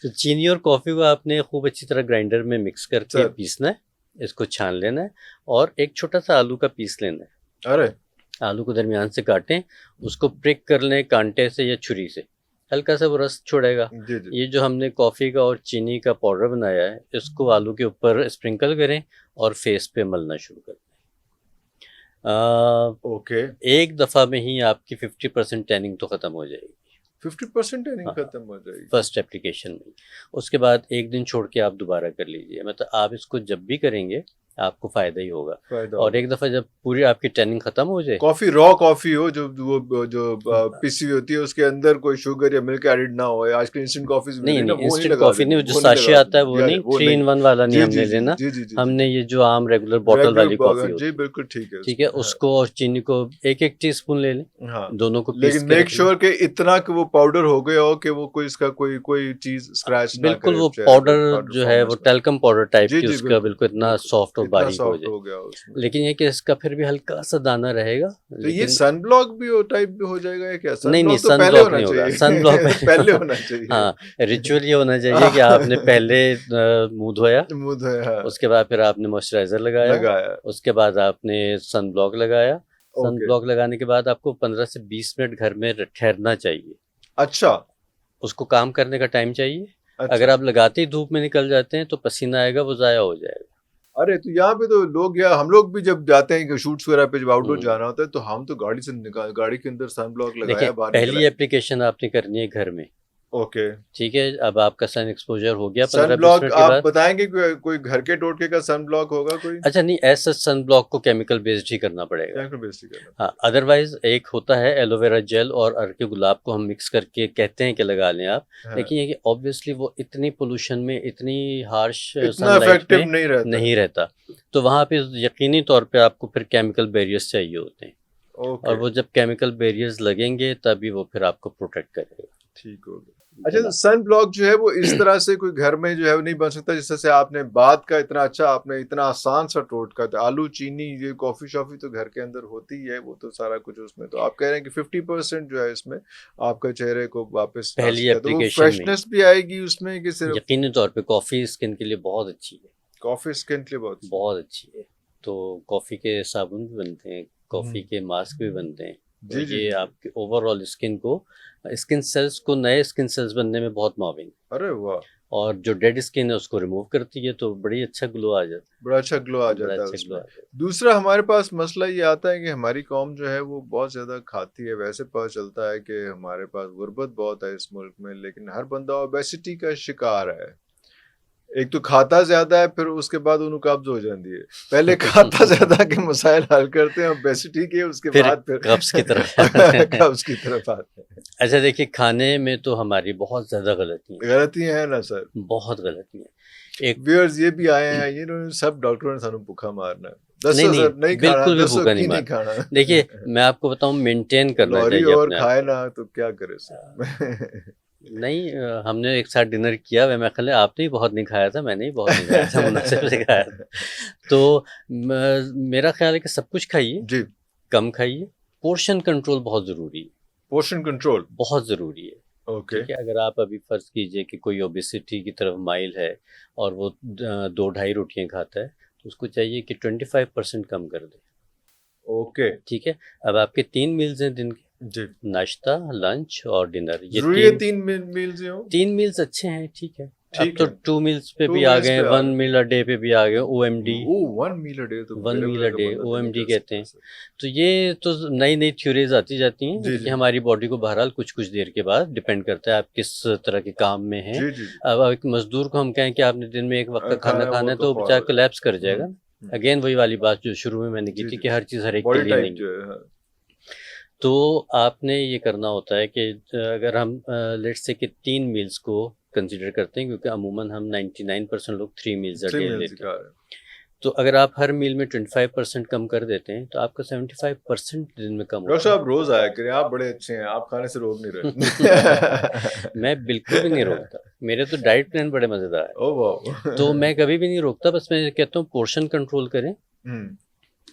तो चीनी और कॉफ़ी को आपने खूब अच्छी तरह ग्राइंडर में मिक्स करके सर पीसना है, इसको छान लेना है और एक छोटा-सा आलू का पीस लेना है। अरे आलू को दरमियान से काटें, उसको प्रिक कर लें कांटे से या छुरी से, हल्का सा वो रस छोड़ेगा। जी जी ये जो हमने कॉफ़ी का और चीनी का पाउडर बनाया है, इसको आलू के ऊपर स्प्रिंकल करें और फेस पे मलना शुरू कर दें। ओके एक दफ़ा में ही आपकी 50% टैनिंग तो ख़त्म हो जाएगी 50% टैनिंग हाँ, खत्म हो जाएगी फर्स्ट एप्लीकेशन में। उसके बाद एक दिन छोड़ के आप दोबारा कर लीजिए, मतलब आप इसको जब भी करेंगे आपको फ़ायदा ही होगा। फायदा और होगा एक दफ़ा जब पूरी आपकी टैनिंग ख़त्म हो जाए, कॉफी रॉ कॉफी हो जो वो जो पिसी हुई होती है उसके अंदर कोई शुगर या मिल्क एडिड ना हो आजकल इंस्टेंट कॉफीज मिल नहीं रही है ना नहीं वो नहीं इंस्टेंट लगा कॉफ़ी देनी नहीं, जो वो नहीं साशे लगा आता है देनी वो नहीं, वो 3 नहीं in 1 वाला नहीं जी हमने जी जी लेना। जी जी जी हमने जी ये जो आम रेगुलर बॉटल वाली कॉफ़ी जी होती है, बिल्कुल ठीक है ठीक है, उसमें हाँ उसको और चीनी को एक-एक टीस्पून ले लें, हाँ दोनों को पीस लेकिन के मेक रख लें। श्योर कि इतना कि वो पाउडर हो गया हो कि वो कोई इसका कोई चीज स्क्रैच ना बिल्कुल करे वो चेहरे पे पाउडर पाउडर जो है वो फॉर्मेशन टैल्कम पाउडर टाइप जी की जी उसका बिल्कुल बिल्कुल इतना सॉफ्ट और इतना बारीक हो सॉफ्ट जाए। हो गया उसमें लेकिन ये कि इसका फिर भी हल्का सा दाना रहेगा, तो ये लेकिन सन भी हो टाइप भी हो जाएगा या क्या सन नहीं ब्लॉक तो सन पहले ब्लॉक होना नहीं होगा, सन ब्लॉक चाहिए पहले में होना चाहिए हाँ, रिचुअल ये होना चाहिए कि आपने पहले मुँह धोया, मुंह धोया हाँ, उसके बाद फिर आपने मॉइस्चराइज़र लगाया, लगाया उसके बाद आपने सन ब्लॉक लगाया। सन ओके ब्लॉक लगाने के बाद आपको 15 से 20 मिनट घर में ठहरना चाहिए, अच्छा उसको काम करने का टाइम चाहिए। अगर अच्छा आप लगाते ही धूप में निकल जाते हैं तो पसीना आएगा, वो ज़ाया हो जाएगा। अरे तो यहाँ पे तो लोग या हम लोग भी जब जाते हैं शूट्स वगैरह पे जब आउटडोर हुँ। जाना होता है तो हम तो गाड़ी से निकाल गाड़ी के अंदर सन ब्लॉक देखिए, लगाया बाहर निकल पहली आए एप्लीकेशन आपने करनी है घर में, ओके ठीक है? अब आपका सन एक्सपोज़र हो गया सन 15-20 ब्लॉक मिनट के आप बाद। बताएंगे कोई घर के टोटके का सन ब्लॉक होगा कोई अच्छा नहीं, एज़ सच सन ब्लॉक को केमिकल बेस्ड ही करना पड़ेगा। क्या बेसिक करना हाँ, पड़ेगा अदरवाइज़ एक होता है एलोवेरा जेल और अर्के गुलाब को हम मिक्स करके कहते हैं कि लगा लें आप। हाँ लेकिन ये कि ऑब्वियसली वो इतनी पॉल्यूशन में, इतनी हार्श इतना सनलाइट इफेक्टिव में नहीं रहता नहीं रहता। तो वहाँ पे यकीनी तौर पे आपको फिर केमिकल बैरियर्स चाहिए होते हैं और ओके वो जब केमिकल बैरियर्स लगेंगे तभी वो फिर आपको प्रोटेक्ट करेगा। ठीक हो गया अच्छा तो सन ब्लॉक जो है वो इस तरह से कोई घर में जो है वो नहीं बन सकता जिस तरह से आपने बात का इतना अच्छा आपने इतना आसान सा टोटका था आलू चीनी ये कॉफी शॉफी तो घर के अंदर होती ही है वो तो सारा कुछ उसमें तो आप कह रहे हैं कि 50% जो है इसमें आपका चेहरे को वापस ला पहली सकता है तो वो एप्लीकेशन में फ्रेशनेस भी आएगी उसमें कि सिर्फ यकीनी तौर पे कॉफ़ी स्किन के लिए बहुत अच्छी है, कॉफी स्किन के लिए बहुत बहुत अच्छी है। तो कॉफ़ी के साबुन भी बनते हैं, कॉफ़ी हम्म, के मास्क भी बनते हैं। तो जी जी ये जी आपके ओवरऑल स्किन सेल्स को नए स्किन सेल्स बनने में बहुत मुआविन है अरे वाह और जो डेड स्किन है उसको रिमूव करती है, तो बड़ी अच्छा ग्लो आ जाता बड़ा अच्छा ग्लो आ है, बड़ा जाता है अच्छा ग्लो उसमें आ जाता है। दूसरा हमारे पास मसला ये आता है कि हमारी कौम जो है वो बहुत ज्यादा खाती है वैसे पता चलता है कि हमारे पास गुर्बत बहुत है इस मुल्क में लेकिन हर बंदा ओबेसिटी का शिकार है एक तो खाता ज्यादा है फिर उसके बाद उन्हें कब्ज हो जाती है पहले खाता ज्यादा के मसाइल हल करते हैं ओबेसिटी के उसके फिर बाद फिर कब्ज़ की तरफ आते हैं। कब्ज की तरफ आते हैं अच्छा देखिए, खाने में तो हमारी बहुत ज़्यादा गलतियाँ गलती है ना सर हैं, बहुत गलतियाँ हैं। एक व्यूअर्स ये भी आए हैं ये इन्होंने सब डॉक्टरों ने सानू भूखा मारना है नहीं, दसो नहीं, सर नहीं खाना बिल्कुल भी दसो भूखा नहीं की नहीं मारना। खाना देखिए, मैं आपको बताऊँ मेंटेन करना लॉरी चाहिए और अपने आप खाए को। ना तो क्या करे सर नहीं हमने एक साथ डिनर किया हुआ है, मैं ख्याल है आपने ही बहुत नहीं खाया था, मैंने ही बहुत नहीं खाया था, मुनासिब से खाया था। तो मेरा ख्याल है कि सब कुछ खाइए, जी कम खाइए, पोर्शन कंट्रोल बहुत ज़रूरी है, पोर्शन कंट्रोल बहुत ज़रूरी है। ओके ठीक है, अगर आप अभी फ़र्ज़ कीजिए कि कोई ओबेसिटी की तरफ माइल है और वो 2 ढाई रोटियाँ खाता है, तो उसको चाहिए कि 25% कम कर दे। ओके ठीक है, अब आपके 3 मील्स हैं दिन के, जी नाश्ता, लंच और डिनर, ये जरूरी है 3 तीन मील्स ही हो 3 मील्स अच्छे हैं, ठीक है। अब ठीक तो है 2 मील्स पे 2 भी आ मील्स गए पे हैं, आ 1 गए मील अ डे पे भी आ गए, ओएमडी, ओ 1 मील अ डे तो 1 मेरे मील अ वगैरह का डे, बंदा तो नहीं ओएमडी कर कहते सकता हैं। सर तो ये तो नई-नई थ्योरीज़ आती जाती हैं जी कि जी हमारी बॉडी को बहरहाल कुछ-कुछ देर के बाद डिपेंड करता है आप किस तरह के काम में हैं। जी जी जी अब एक मज़दूर को हम कहें कि आपने दिन में 1 वक़्त का खाना खाना वो खाना है, तो तो वो फौर बेचारा हो कोलैप्स कर जाए जाएगा। अगेन वही वाली बात जो शुरू में मैंने की जी थी जी कि हर चीज़ हर एक के बॉडी लिए टाइप नहीं जो है। है हाँ, तो आपने ये करना होता है कि अगर हम लेट्स से कि 3 मील्स को कंसीडर करते हैं, क्योंकि अमूमन हम 99% लोग 3 मील्स अ 3 डे मील्स लेते हैं। का है तो अगर आप हर मील में 25% कम कर देते हैं तो आपका 75% दिन में कम डॉक्टर होता है। साहब रोज आया करें, आप बड़े अच्छे हैं, आप खाने से रोक नहीं रहे। मैं बिल्कुल भी नहीं रोकता, मेरे तो डाइट प्लान बड़े मज़ेदार है। ओ वाह। तो मैं कभी भी नहीं रोकता, बस मैं कहता हूँ पोर्शन कंट्रोल करें। हम्म,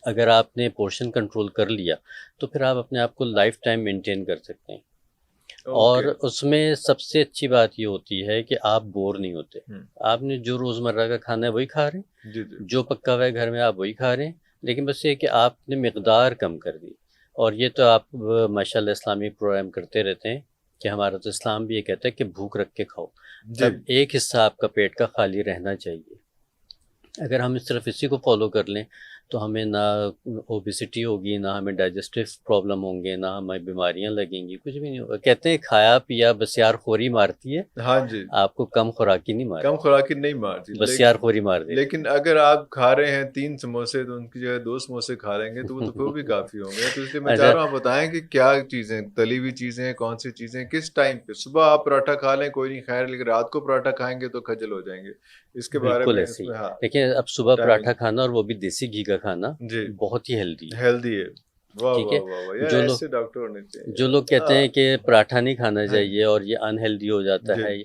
अगर आपने पोर्शन कंट्रोल कर लिया तो फिर आप अपने आप को लाइफ टाइम मेंटेन कर सकते हैं। और ओके। उसमें सबसे अच्छी बात ये होती है कि आप बोर नहीं होते। हम्म, आपने जो रोज़मर्रा का खाना है वही खा रहे हैं, जी जी। जो पका हुआ है घर में आप वही खा रहे हैं, लेकिन बस ये है कि आपने मिकदार कम कर दी। और ये तो आप माशाल्लाह इस्लामिक प्रोग्राम करते रहते हैं कि हमारा तो इस्लाम भी ये कहता है कि भूख रख के खाओ, जी तब एक हिस्सा आपका पेट का खाली रहना चाहिए। अगर हम सिर्फ इसी को फॉलो कर लें तो हमें ना ओबेसिटी होगी, ना हमें डाइजेस्टिव प्रॉब्लम होंगे, ना हमें बीमारियां लगेंगी, कुछ भी नहीं होगा। कहते हैं खाया पिया बसियारखोरी मारती है, हाँ जी। आपको कम खुराकी नहीं कम मारती, खुराकी नहीं मारती, बसियारखोरी मार देती लेकिन अगर आप खा रहे हैं 3 समोसे तो उनकी जगह 2 समोसे खा लेंगे तो वो तो फिर भी है। काफ़ी होंगे। तो इसलिए मैं चाह अच्छा, रहा हूँ आप बताएँ कि क्या चीज़ें, तली हुई चीज़ें, कौन-सी चीज़ें, किस टाइम पे? सुबह आप पराठा खा लें कोई नहीं ख़ैर, लेकिन रात को पराठा खाएँगे तो खज्जल हो जाएँगे। इसके बारे बिल्कुल में ऐसे ही। इसमें हाँ, देखिए अब सुबह टाइमिंग पराठा खाना और वो भी देसी घी का खाना जी, बहुत ही हेल्दी है। हेल्दी है। वाह, ठीक वाह, है, वाह, वाह! यार जो लोग ऐसे डॉक्टर होने चाहिए जो लोग यार। कहते हैं कि पराठा नहीं खाना हाँ जी, चाहिए और ये अनहेल्दी हो जाता जी, है,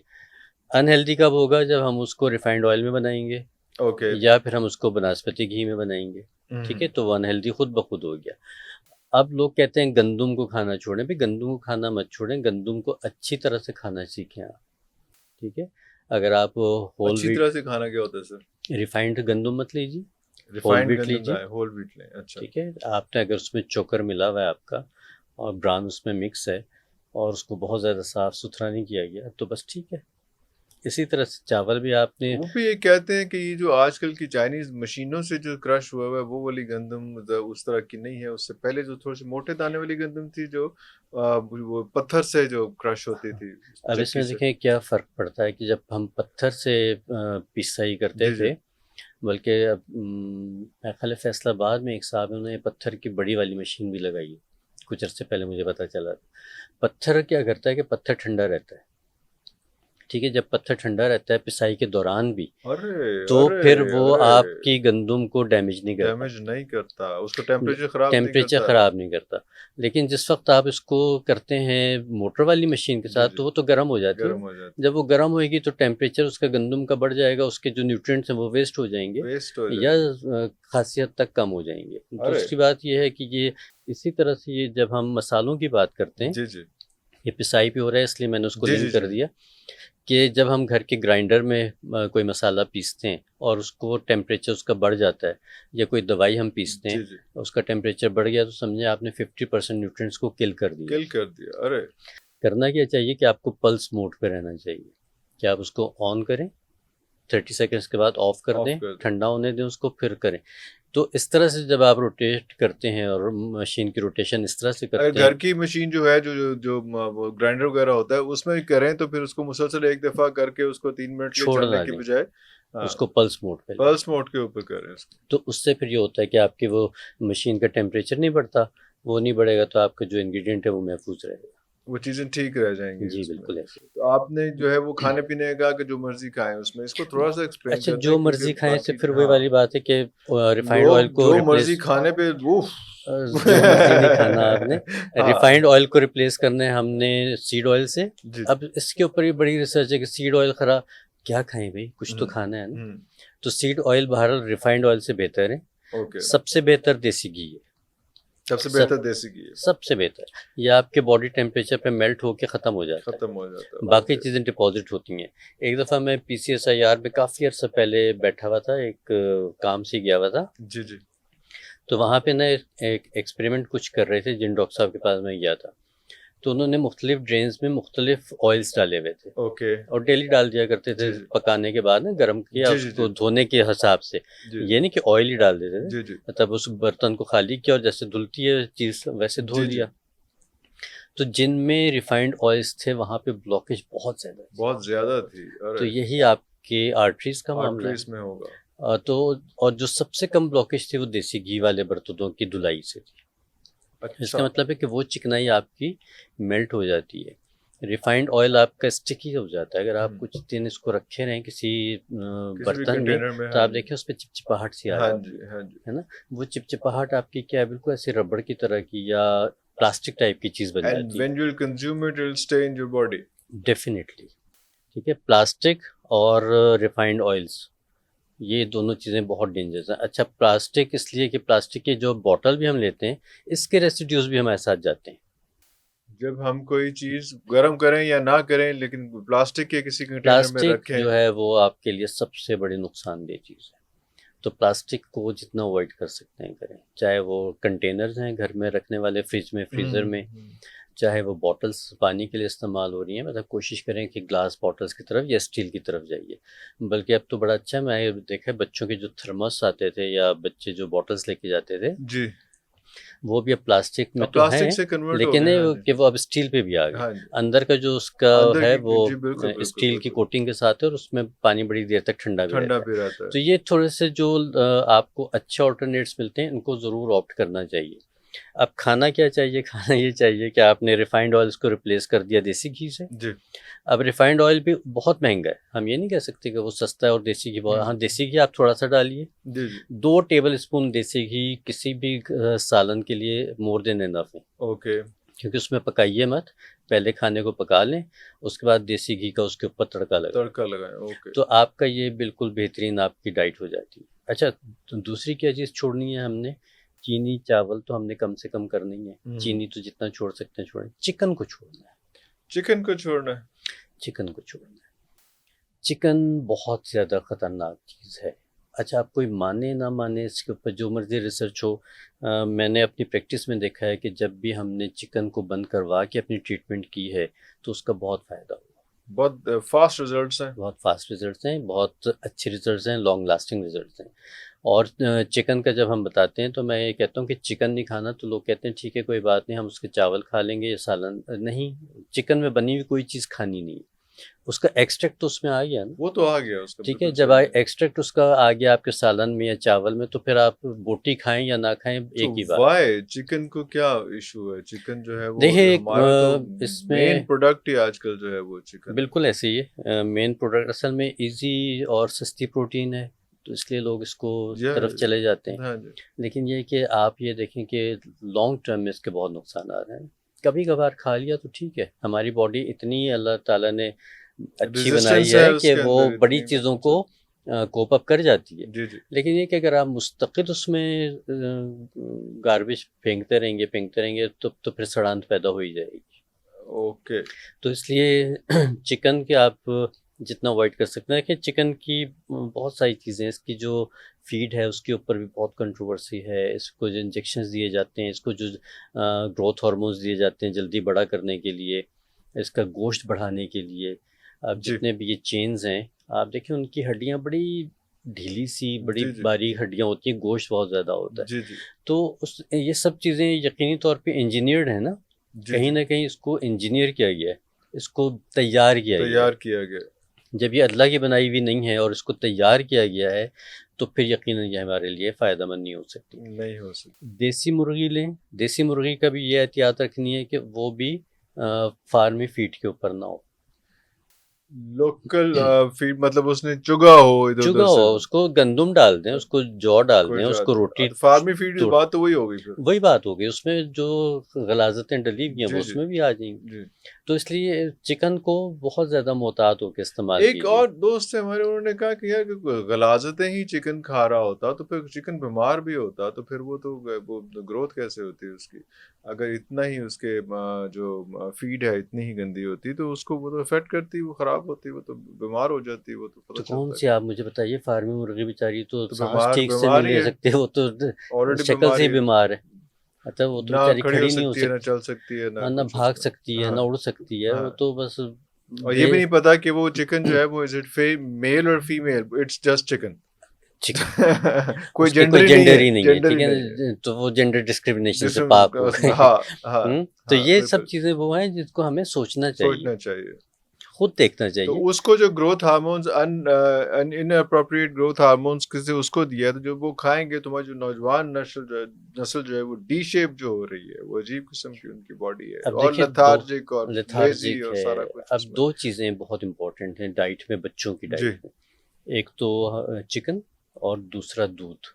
अनहेल्दी कब होगा जब हम उसको रिफाइंड ऑयल में बनाएंगे ओके। या फिर हम उसको बनास्पति घी में बनाएंगे। ठीक है, हुँ, तो वो अनहेल्दी खुद ब खुद हो गया। अब लोग कहते हैं गंदुम को खाना छोड़ें, भाई गंदुम को खाना मत छोड़ें, गंदुम को अच्छी तरह से खाना सीखें आप। ठीक है, अगर आप होल अच्छी व्हीट तरह से खाना क्या होता है सर? रिफाइंड गंदुम मत लीजिए, होल रिफाइंड व्हीट गंदम लीजिए। दाल, होल व्हीट लें, अच्छा। ठीक है, आपने अगर उसमें चोकर मिला हुआ है आपका और ब्रान उसमें मिक्स है और उसको बहुत ज़्यादा साफ़ सुथरा नहीं किया गया तो बस ठीक है। इसी तरह से चावल भी आपने वो भी ये कहते हैं कि ये जो आजकल की चाइनीज़ मशीनों से जो क्रश हुआ हुआ है, वो वाली गंदम उस तरह की नहीं है। उससे पहले जो थोड़ी-सी मोटे दाने वाली गंदम थी जो वो पत्थर से जो क्रश होती हाँ, थी, अब चक्की इसमें से। देखें क्या फ़र्क पड़ता है कि जब हम पत्थर से पिसाई करते जी, जी। थे, बल्कि अब मेरे ख़्याल है फैसलाबाद में एक साहब हैं, उन्होंने पत्थर की बड़ी वाली मशीन भी लगाई है। कुछ अर्से पहले मुझे पता चला। पत्थर क्या करता है कि पत्थर ठंडा रहता है। ठीक है, जब पत्थर ठंडा रहता है पिसाई के दौरान भी, अरे! तो अरे! फिर वो अरे! आपकी गंदुम को डैमेज नहीं करता। डैमेज नहीं करता, उसका टेम्परेचर ख़राब नहीं टेम्परेचर करता। ख़राब नहीं करता। लेकिन जिस वक्त आप इसको करते हैं मोटर वाली मशीन के जी, साथ जी। तो वो तो गर्म हो जाती है। गर्म हो जाती जब वो गर्म होएगी तो टेम्परेचर उसका गंदुम का बढ़ जाएगा, उसके जो न्यूट्रिएंट्स हैं वो वेस्ट हो है, जाएंगे वेस्ट हो या जाएँगे। खासी हद तक कम हो जाएंगे। अरे! दूसरी बात ये है कि ये इसी तरह से ये जब हम मसालों की बात करते हैं, जी, जी। ये पिसाई पे हो रहा है इसलिए मैंने उसको जी, जी, लिंक कर जी। दिया कि जब हम घर के ग्राइंडर में कोई मसाला पीसते हैं और उसको टेम्परेचर उसका बढ़ जाता है या कोई दवाई हम पीसते जी, हैं, जी। उसका टेम्परेचर बढ़ गया तो समझे आपने 50% न्यूट्रिएंट्स को किल कर दिया। किल कर दिया, अरे! करना क्या चाहिए कि आपको पल्स मोड पे रहना चाहिए, कि आप उसको ऑन करें, 30 सेकंड्स के बाद ऑफ कर ऑफ दें, कर दिया। ठंडा होने दें उसको, फिर करें। तो इस तरह से जब आप रोटेट करते हैं और मशीन की रोटेशन इस तरह से अगर करते घर हैं, की मशीन जो है, वो ग्राइंडर वगैरह होता है, उसमें करें तो फिर उसको मुसलसल एक दफ़ा करके उसको 3 मिनट के लिए छोड़ चलने ना की दें, बजाय हाँ, उसको पल्स मोड पे लें। पल्स मोड के ऊपर करें उसको। तो उससे फिर ये होता है कि आपकी वो मशीन का टेम्परेचर नहीं बढ़ता, वो नहीं बढ़ेगा तो आपका जो इंग्रेडिएंट है वो महफूज रहेगा। वो चीज़ें ठीक रह जाएँगी जी, उसमें। बिल्कुल ऐसे। तो आपने जो है वो खाने-पीने का कि जो मर्ज़ी खाएँ उसमें, इसको थोड़ा-सा एक्सप्लेन अच्छा, कर दें जो क्योंकि मर्ज़ी खाएँ से बाकी फिर वही हाँ, वाली बात है कि रिफाइंड ऑयल लोग को जो मर्ज़ी रिप्लेस खाने पे उफ़! जो मर्ज़ी नहीं खाना आपने, हाँ, रिफाइंड ऑयल को रिप्लेस करना है हमने सीड ऑयल से। जी, जी। अब इसके ऊपर भी बड़ी रिसर्च है कि सीड ऑयल खरा क्या खाएँ भई, कुछ तो हुँ, खाना है ना। हुँ, तो सीड ऑयल बहरहाल रिफाइंड ऑयल से बेहतर है, ओके। सबसे बेहतर देसी घी है। सबसे सब बेहतर देसी घी है, सबसे बेहतर, ये आपके बॉडी टेम्परेचर पे मेल्ट होके ख़त्म हो जाता खत्म हो जाता है, है, बाकी ओके। चीज़ें डिपॉज़िट होती हैं। एक दफ़ा मैं पीसीएसआईआर में काफ़ी अर्सा पहले बैठा हुआ था, एक काम से गया हुआ था, जी, जी। तो वहाँ पे ना एक एक्सपेरिमेंट कुछ कर रहे थे जिन डॉक्टर साहब के पास मैं गया था। तो उन्होंने मुख्तलिफ ड्रेन्स में मुख्तलिफ ऑयल्स डाले हुए थे ओके। और डेली डाल दिया करते थे, जी, जी। पकाने के बाद ना गर्म किया जी, जी, उसको जी। धोने के हिसाब से। जी। ये नहीं कि ऑयल ही डाल देते थे, जी, जी। मतलब उस बर्तन को खाली किया और जैसे धुलती है चीज़ वैसे धो जी, जी। लिया। तो जिनमें रिफाइंड ऑयल्स थे वहाँ पे ब्लॉकेज बहुत ज़्यादा थी। बहुत ज़्यादा थी, तो अरे! यही आपके आर्टरीज़ का मामला है। आर्टरीज़ में होगा। तो और जो सबसे कम ब्लॉकेज थी वो देसी घी वाले बर्तनों की धुलाई से थी। अच्छा। इसका मतलब है कि वो चिकनाई आपकी मेल्ट हो जाती है। रिफाइंड ऑयल आपका स्टिकी हो जाता है, अगर आप हम्म, कुछ दिन इसको रखे रहें किसी किसी भी बर्तन में, कंटेनर में। तो हाँ आप जी, देखिए उस पर चिपचिपाहट सी आ हाँ जाती जी, हाँ जी। है ना। वो चिपचिपाहट आपकी क्या है, बिल्कुल ऐसे रबड़ की तरह की या प्लास्टिक टाइप की चीज़ बन And जाती when you'll consume it, it'll stay in your body. है डेफिनेटली। ठीक है, प्लास्टिक और रिफाइंड ऑयल्स, ये दोनों चीज़ें बहुत डेंजरस हैं। अच्छा, प्लास्टिक इसलिए कि प्लास्टिक के जो बॉटल भी हम लेते हैं, इसके रेसिड्यूज भी हमारे साथ जाते हैं। जब हम कोई चीज गर्म करें या ना करें, लेकिन प्लास्टिक के किसी कंटेनर में प्लास्टिक रखें। जो है वो आपके लिए सबसे बड़ी नुकसानदेह चीज़ है, तो प्लास्टिक को जितना अवॉइड कर सकते हैं करें, चाहे वो कंटेनर्स हैं घर में रखने वाले, फ्रिज में, फ्रीज़र में, चाहे वो बॉटल्स पानी के लिए इस्तेमाल हो रही हैं, मतलब कोशिश करें कि ग्लास बॉटल्स की तरफ या स्टील की तरफ जाइए। बल्कि अब तो बड़ा अच्छा है, मैं ये देखा है बच्चों के जो थर्मस आते थे या बच्चे जो बॉटल्स लेके जाते थे, जी, वो भी अब प्लास्टिक में अब तो प्लास्टिक हैं, से कन्वर्ट हो लेकिन गए। ये हाँ जी, कि वो अब स्टील पे भी आ गए। हाँ जी, अंदर का जो उसका अंदर है वो की, जी बिल्कुल बिल्कुल स्टील की बिल्कुल, कोटिंग के साथ है और उसमें पानी बड़ी देर तक ठंडा भी ठंडा रहता है। भी रहता है। तो ये थोड़े से जो आपको अच्छे ऑल्टरनेट्स मिलते हैं, इनको ज़रूर ऑप्ट करना चाहिए। अब खाना क्या चाहिए? खाना ये चाहिए कि आपने रिफाइंड ऑयल्स को रिप्लेस कर दिया देसी घी से। जी, अब रिफाइंड ऑयल भी बहुत महंगा है, हम ये नहीं कह सकते कि वो सस्ता है और देसी घी बहुत, हाँ देसी घी आप थोड़ा सा डालिए, जी, जी, 2 टेबल स्पून देसी घी किसी भी सालन के लिए मोर देन इनफ है, ओके, क्योंकि उसमें पकाइए मत, पहले खाने को पका लें, उसके बाद देसी घी का उसके ऊपर तड़का लगाएं, तड़का लगाएं। ओके, तो आपका ये बिल्कुल बेहतरीन आपकी डाइट हो जाती है। अच्छा, तो दूसरी क्या चीज़ छोड़नी है हमने? चीनी चावल तो हमने कम से कम करनी है, चीनी तो जितना छोड़ सकते हैं छोड़ें। चिकन को छोड़ना है, चिकन को छोड़ना है। चिकन को छोड़ना है। चिकन बहुत ज़्यादा ख़तरनाक चीज़ है। अच्छा, आप कोई माने ना माने, इसके ऊपर जो मर्ज़ी रिसर्च हो, मैंने अपनी प्रैक्टिस में देखा है कि जब भी हमने चिकन को बंद करवा के अपनी ट्रीटमेंट की है, तो उसका बहुत फ़ायदा हुआ। बहुत फास्ट रिजल्ट्स हैं। बहुत फास्ट रिजल्ट्स हैं, बहुत अच्छे रिजल्ट्स हैं, लॉन्ग लास्टिंग रिजल्ट्स हैं। और चिकन का जब हम बताते हैं तो मैं ये कहता हूँ कि चिकन नहीं खाना, तो लोग कहते हैं ठीक है कोई बात नहीं, हम उसके चावल खा लेंगे या सालन, नहीं, चिकन में बनी हुई कोई चीज़ खानी नहीं, उसका एक्सट्रैक्ट तो उसमें आ गया ना। वो तो आ गया उसका, ठीक है, बिल्कुल जब सही है। एक्सट्रैक्ट उसका आ गया आपके सालन में या चावल में, तो फिर आप बोटी खाएं या ना खाएं, तो एक ही बात। वाई चिकन को क्या इशू है? चिकन जो है वो देखिए हमारा तो इसमें मेन प्रोडक्ट ही आजकल जो है वो चिकन है। बिल्कुल ऐसे ही है, मेन प्रोडक्ट असल में इजी और सस्ती प्रोटीन है, तो इसलिए लोग इसको या तरफ चले जाते हैं। हाँ जी, लेकिन ये कि आप ये देखें कि लॉन्ग टर्म में इसके बहुत नुकसान आ रहे हैं। कभी कभार खा लिया तो ठीक है, हमारी बॉडी इतनी अल्लाह ताला ने अच्छी बनाई रेजिस्टेंस है है कि उसके वो अंदर बड़ी इतनी। चीज़ों को कोप अप कर जाती है। जी जी, लेकिन ये कि अगर आप मुस्तकिल उसमें गार्बेज फेंकते रहेंगे तो फिर सड़ांत पैदा हो ही जाएगी। ओके, तो इसलिए चिकन के आप जितना अवॉइड कर सकते हैं कि चिकन की बहुत सारी चीज़ें, इसकी जो फीड है उसके ऊपर भी बहुत कंट्रोवर्सी है, इसको जो इंजेक्शंस दिए जाते हैं, इसको जो ग्रोथ हार्मोन्स दिए जाते हैं जल्दी बड़ा करने के लिए, इसका गोश्त बढ़ाने के लिए, अब जी जितने भी ये चेन्स हैं आप देखिए उनकी हड्डियाँ बड़ी ढीली सी, बड़ी जी जी बारीक हड्डियाँ होती हैं, गोश्त बहुत ज़्यादा होता है। जी जी तो उस ये सब चीज़ें यकीनी तौर पे इंजीनियर्ड है ना, जी कहीं जी, ना कहीं इसको इंजीनियर किया गया है, इसको तैयार किया गया है। तैयार किया गया। जब ये अल्लाह की बनाई हुई नहीं है और इसको तैयार किया गया है, तो फिर यकीनन ये हमारे लिए फ़ायदेमंद नहीं हो सकती। नहीं हो सकती। देसी मुर्गी लें, देसी मुर्गी का भी ये एहतियात रखनी है कि वो भी फार्मी फीड के ऊपर ना हो, लोकल फीड, मतलब उसने चुगा हो इधर चुगा उधर से। हुआ, उसको गंदुम डाल दें, उसको जौ डाल कोई दें, उसको रोटी, तो फार्मी फीड की तो बात तो वही होगी फिर। वही बात होगी, उसमें जो गलाजतें डली हुई हैं वो जी जी उसमें भी आ जाएंगी। जी। तो इसलिए चिकन को बहुत ज़्यादा मोहतात होकर इस्तेमाल एक कीजिए। और दोस्त है हमारे, उन्होंने कहा कि यार गलाजतें ही चिकन खा रहा होता तो फिर चिकन बीमार भी होता, तो फिर वो ग्रोथ कैसे होती है उसकी? अगर इतना ही उसके जो फीड है इतनी ही गंदी होती तो उसको वो तो अफेक्ट करती, वो खराब होती, वो तो बीमार हो जाती, वो तो पता तो कौन चलता सी, है। आप मुझे बताइए, फार्मी मुर्गी बेचारी तो तो सांस ठीक से नहीं बीमार ही ले है, सकते, वो तो ऑलरेडी शक्ल बीमार से ही ही है। बीमार है। अच्छा, वो तो ना बेचारी खड़ी हो खड़ी नहीं हो सकती है, ना सकती, चल सकती है, ना हाँ, ना कुछ भाग उसका। सकती है, हाँ ना उड़ सकती है, वो हाँ। तो बस और ये भी नहीं पता कि वो चिकन जो है वो इज इट मेल और female, it's just chicken. Chicken, कोई उसकी जेंडर कोई ही नहीं जेंडर है, ही नहीं है, जेंडर ठीक ही नहीं है। है, तो वो जेंडर डिस्क्रिमिनेशन से जिसम पाक हो गए। हाँ हाँ तो हाँ, ये सब बिल्कुल चीज़ें वो हैं जिसको हमें सोचना चाहिए। सोचना चाहिए। खुद देखना तो चाहिए। उसको जो growth hormones inappropriate growth hormones किसी उसको दिया तो जो वो खाएंगे, तुम्हारी जो नौजवान नस्ल जो है वो डी शेप जो हो रही है, वो अजीब किस्म की उनकी बॉडी है अब और देखिए दो लेथार्जिक और लेजी लेथार्जिक और है। सारा कुछ अब उसमें। 2 चीज़ें बहुत इम्पोर्टेंट हैं डाइट में, बच्चों की जी, डाइट में। एक तो चिकन और दूसरा दूध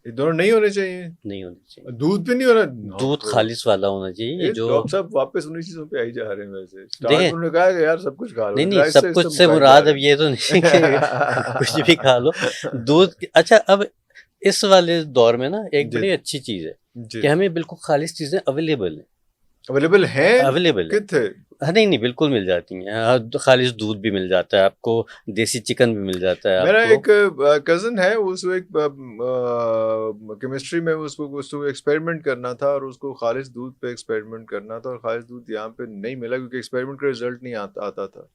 ये दोनों नहीं होने चाहिए। नहीं होना चाहिए। दूध भी नहीं होना। दूध खालिस वाला होना चाहिए ये जो डॉक्टर साहब वापस उन्हीं चीजों पे आई जा रहे हैं। वैसे स्टार्ट देखें, में उन्होंने कहा कि यार सब कुछ खा लो, नहीं, लेकिन नहीं, ऐसे सब ऐसे कुछ से मुकाए जा मुराद अब रहे ये तो नहीं कि कुछ भी खा लो। अच्छा, अब इस वाले दौर में ना एक जी बड़ी अच्छी चीज़ है जी कि हमें बिल्कुल खालिस चीज़ें अवेलेबल हैं। अवेलेबल है। अवेलेबल है। कितने? हाँ, नहीं, नहीं, बिल्कुल मिल जाती हैं। खालिस दूध भी मिल जाता है आपको, देसी चिकन भी मिल जाता है मेरा आपको। एक कज़न है, उसको एक केमिस्ट्री में उसको उसको एक्सपेरिमेंट करना था और उसको खालिस दूध पे एक्सपेरिमेंट करना था और खालिस दूध यहाँ पे नहीं मिला क्योंकि एक्सपेरिमेंट का रिजल्ट नहीं आता था।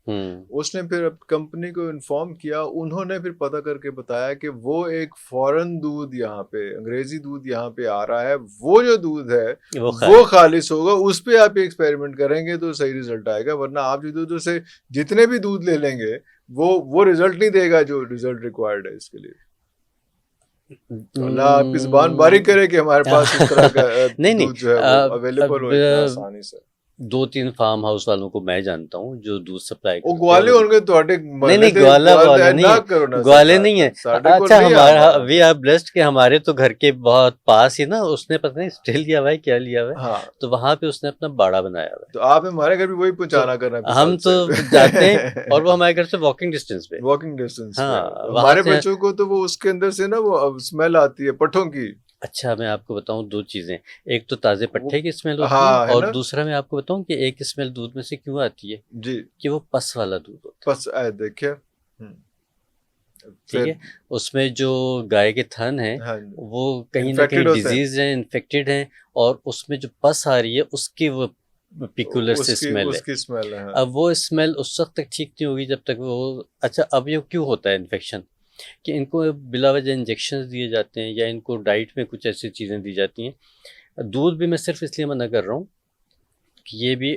उसने फिर कंपनी को इन्फॉर्म किया, उन्होंने फिर पता करके बताया कि वो एक फॉरेन दूध यहाँ पे, अंग्रेजी दूध यहाँ पे आ रहा है, वो जो दूध है वो वो खालिस होगा, उस पे आप एक्सपेरिमेंट करेंगे तो सही रिजल्ट आएगा, वरना आप जो दूध से जितने भी दूध ले लेंगे वो रिजल्ट नहीं देगा जो रिजल्ट रिक्वायर्ड है इसके लिए। तो अल्लाह आपकी जुबान बारी करे कि हमारे पास इस तरह का नहीं, नहीं, दूध जो है वो अवेलेबल हो इतना अब आसानी से। 2-3 फार्म हाउस वालों को मैं जानता हूँ जो दूध सप्लाई वो करते हैं। ग्वाले होंगे ਤੁਹਾਡੇ नहीं, मोहल्ले नहीं, ਦੇ ग्वाला ग्वाले वाला नहीं ना है, करो ना ग्वाले सरकार नहीं है। ਸਾਡੇ ਕੋਲ अच्छा, नहीं हमारा आ वी आर ब्लेस्ड कि हमारे तो घर के बहुत पास ही ना, उसने पता नहीं स्टे लिया हुआ है क्या लिया हुआ है, हाँ, तो वहां पे उसने अपना बाड़ा बनाया हुआ है। तो आप हमारे घर भी वही तो पहुंचाना करना हम बिसाल तो से जाते हैं और वो हमारे घर से वॉकिंग डिस्टेंस पे। वॉकिंग डिस्टेंस पे। हाँ, तो वहां हमारे से। बच्चों को तो वो उसके अंदर से ना वो स्मेल आती है पट्ठों की। अच्छा, मैं आपको बताऊं 2 चीजें, एक तो ताजे वो पट्टे की स्मेल होती है हाँ है और ना। दूसरा मैं आपको बताऊं कि एक स्मेल दूध में से क्यों आती है, जी कि वो पस वाला दूध होता है। बस देखिए ठीक फिर है, उसमें जो गाय के थन हैं हाँ वो कहीं ना कहीं इन्फेक्टेड होते हैं, डिजीज हैं, इन्फेक्टेड हैं, और उसमें जो पस आ रही है उसकी वो पिकुलर से उसकी स्मेल है। उसकी स्मेल है। हाँ अब वो स्मेल उस वक्त तक ठीक नहीं होगी जब तक वो। अच्छा, अब ये क्यों होता है इन्फेक्शन, कि इनको बिला वजह इंजेक्शन दिए जाते हैं या इनको डाइट में कुछ ऐसी चीज़ें दी जाती हैं। दूध भी मैं सिर्फ इसलिए मना कर रहा हूँ कि ये भी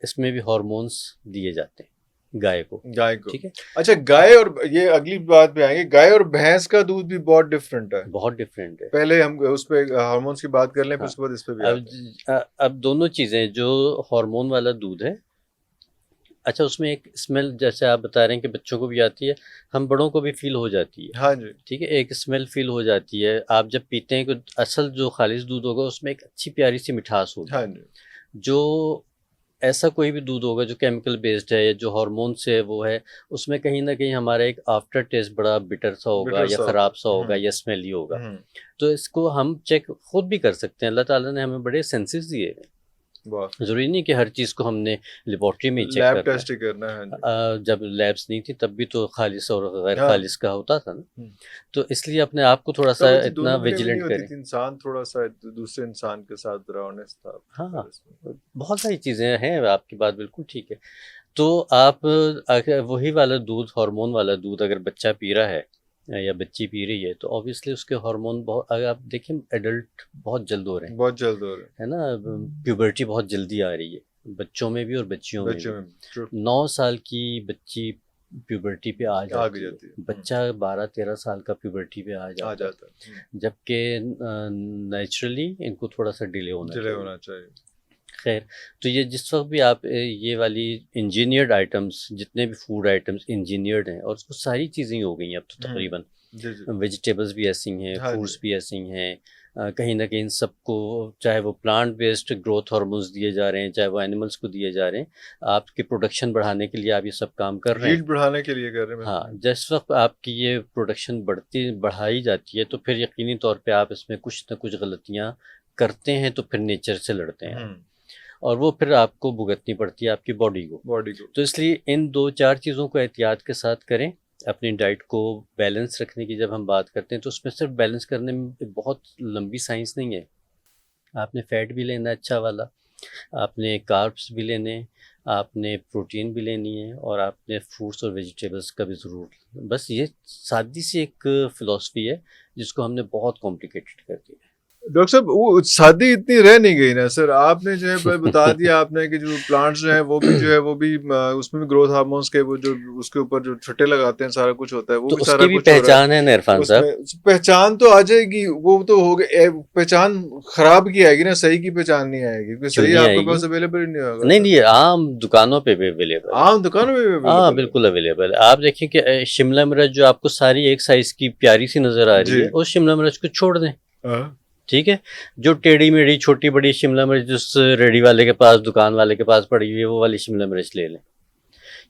इसमें भी हार्मोन्स दिए जाते हैं गाय को। गाय को। ठीक है, अच्छा गाय और ये अगली बात पे आएंगे, गाय और भैंस का दूध भी बहुत डिफरेंट है। बहुत डिफरेंट है। पहले हम उस पे हार्मोन्स की बात कर लें, फिर हाँ, उसके बाद इस पे भी अब आते हैं। अब दोनों चीज़ें, जो हार्मोन वाला दूध है, अच्छा उसमें एक स्मेल जैसे आप बता रहे हैं कि बच्चों को भी आती है, हम बड़ों को भी फील हो जाती है। हाँ जी ठीक है, एक स्मेल फील हो जाती है आप जब पीते हैं कि असल जो खालिस दूध होगा उसमें एक अच्छी प्यारी सी मिठास होगी। हाँ जी जो ऐसा कोई भी दूध होगा जो केमिकल बेस्ड है या जो हार्मोन से वो है, उसमें कहीं ना कहीं हमारा एक आफ्टर टेस्ट बड़ा बिटर सा होगा बिटर या सा होता ख़राब सा है। होगा या स्मेली होगा। हम्म, तो इसको हम चेक खुद भी कर सकते हैं, अल्लाह ताला ने हमें बड़े सेंसेस दिए हैं। बहुत ज़रूरी नहीं कि हर चीज़ को हमने लेबॉर्ट्री में ही चेक लैब करना है। टेस्ट ही करना है। हाँ जी जब लैब्स नहीं थी तब भी तो खालिस और गैर हाँ खालिस का होता था ना, हम्म। तो इसलिए अपने आप को थोड़ा सा तब थी इतना दोनों की नहीं विजिलेंट होती करें। थी, इंसान थोड़ा सा दूसरे इंसान के साथ जरा ऑनेस्ट था हाँ, इसमें। बहुत सारी चीज़ें हैं, आपकी बात बिल्कुल ठीक है। तो आप अगर वही वाला दूध, हार्मोन वाला दूध अगर बच्चा पी रहा है या बच्ची पी रही है, तो ऑब्वियसली उसके हार्मोन बहुत, अगर आप देखें एडल्ट बहुत जल्द हो रहे हैं, बहुत जल्द हो रहे है ना, प्यूबर्टी बहुत जल्दी आ रही है बच्चों में भी और बच्चियों में बच्चों भी। में। ट्रू 9 साल की बच्ची प्यूबर्टी पे आ आ जाती गई है, जाती है। बच्चा 12-13 साल का प्यूबर्टी पे आ आ जाता है, जाता है। जबकि नेचुरली इनको थोड़ा सा डिले होना डिले चाहिए। होना चाहिए। खैर, तो ये जिस वक्त भी आप ये वाली इंजीनियर्ड आइटम्स, जितने भी फूड आइटम्स इंजीनियर्ड हैं, और उसको सारी चीज़ें ही हो गई हैं अब तो तकरीबन, जी जी वेजिटेबल्स भी ऐसी हैं, हाँ फ्रूट्स जी भी ऐसी हैं, कहीं ना कहीं इन सबको, चाहे वो प्लांट बेस्ड ग्रोथ हार्मोन्स दिए जा रहे हैं, चाहे वो एनिमल्स को दिए जा रहे हैं, आपकी प्रोडक्शन बढ़ाने के लिए आप ये सब काम कर रहे हैं। यील्ड बढ़ाने के लिए कर रहे हैं। हाँ, जिस वक्त आपकी ये प्रोडक्शन बढ़ाई जाती है, तो फिर यकीनी तौर पे आप इसमें कुछ ना कुछ गलतियाँ करते हैं, तो फिर नेचर से लड़ते हैं आप, और वो फिर आपको भुगतनी पड़ती है आपकी बॉडी को। बॉडी को। तो इसलिए इन 2-4 चीज़ों को एहतियात के साथ करें। अपनी डाइट को बैलेंस रखने की जब हम बात करते हैं, तो उसमें सिर्फ बैलेंस करने में बहुत लंबी साइंस नहीं है। आपने फैट भी लेना है अच्छा वाला, आपने कार्ब्स भी लेने हैं, आपने प्रोटीन भी लेनी है, और आपने फ्रूट्स और वेजिटेबल्स का भी ज़रूर। बस ये सादी सी एक फ़िलॉसफी है जिसको हमने बहुत कॉम्प्लिकेटेड कर दिया है। डॉक्टर साहब वो सादी इतनी रह नहीं गई ना सर, आपने जो है बता दिया आपने कि जो प्लांट्स जो है वो भी उसमें भी ग्रोथ हार्मोन्स के वो जो उसके ऊपर जो छट्टे लगाते हैं सारा कुछ होता है, वो तो भी सारा उसकी भी कुछ हो रहा है पहचान है ना इरफान साहब। उसमें। पहचान तो आ जाएगी, वो तो हो गई पहचान खराब की आएगी ना, सही की पहचान नहीं आएगी क्योंकि क्यों सही नहीं आपके आएगी? पास अवेलेबल नहीं होगा नहीं सर। नहीं, आम दुकानों पे भी अवेलेबल है। आम दुकानों में भी हाँ अवेलेबल है। बिल्कुल अवेलेबल है। आप देखिए कि शिमला मिर्च जो आपको सारी एक साइज की प्यारी सी नजर आ रही जी। है, उस शिमला मिर्च को छोड़ दें। हाँ। ठीक है, जो टेढ़ी मेढ़ी छोटी बड़ी शिमला मिर्च जिस रेडी वाले के पास दुकान वाले के पास पड़ी हुई है, वो वाली शिमला मिर्च ले लें।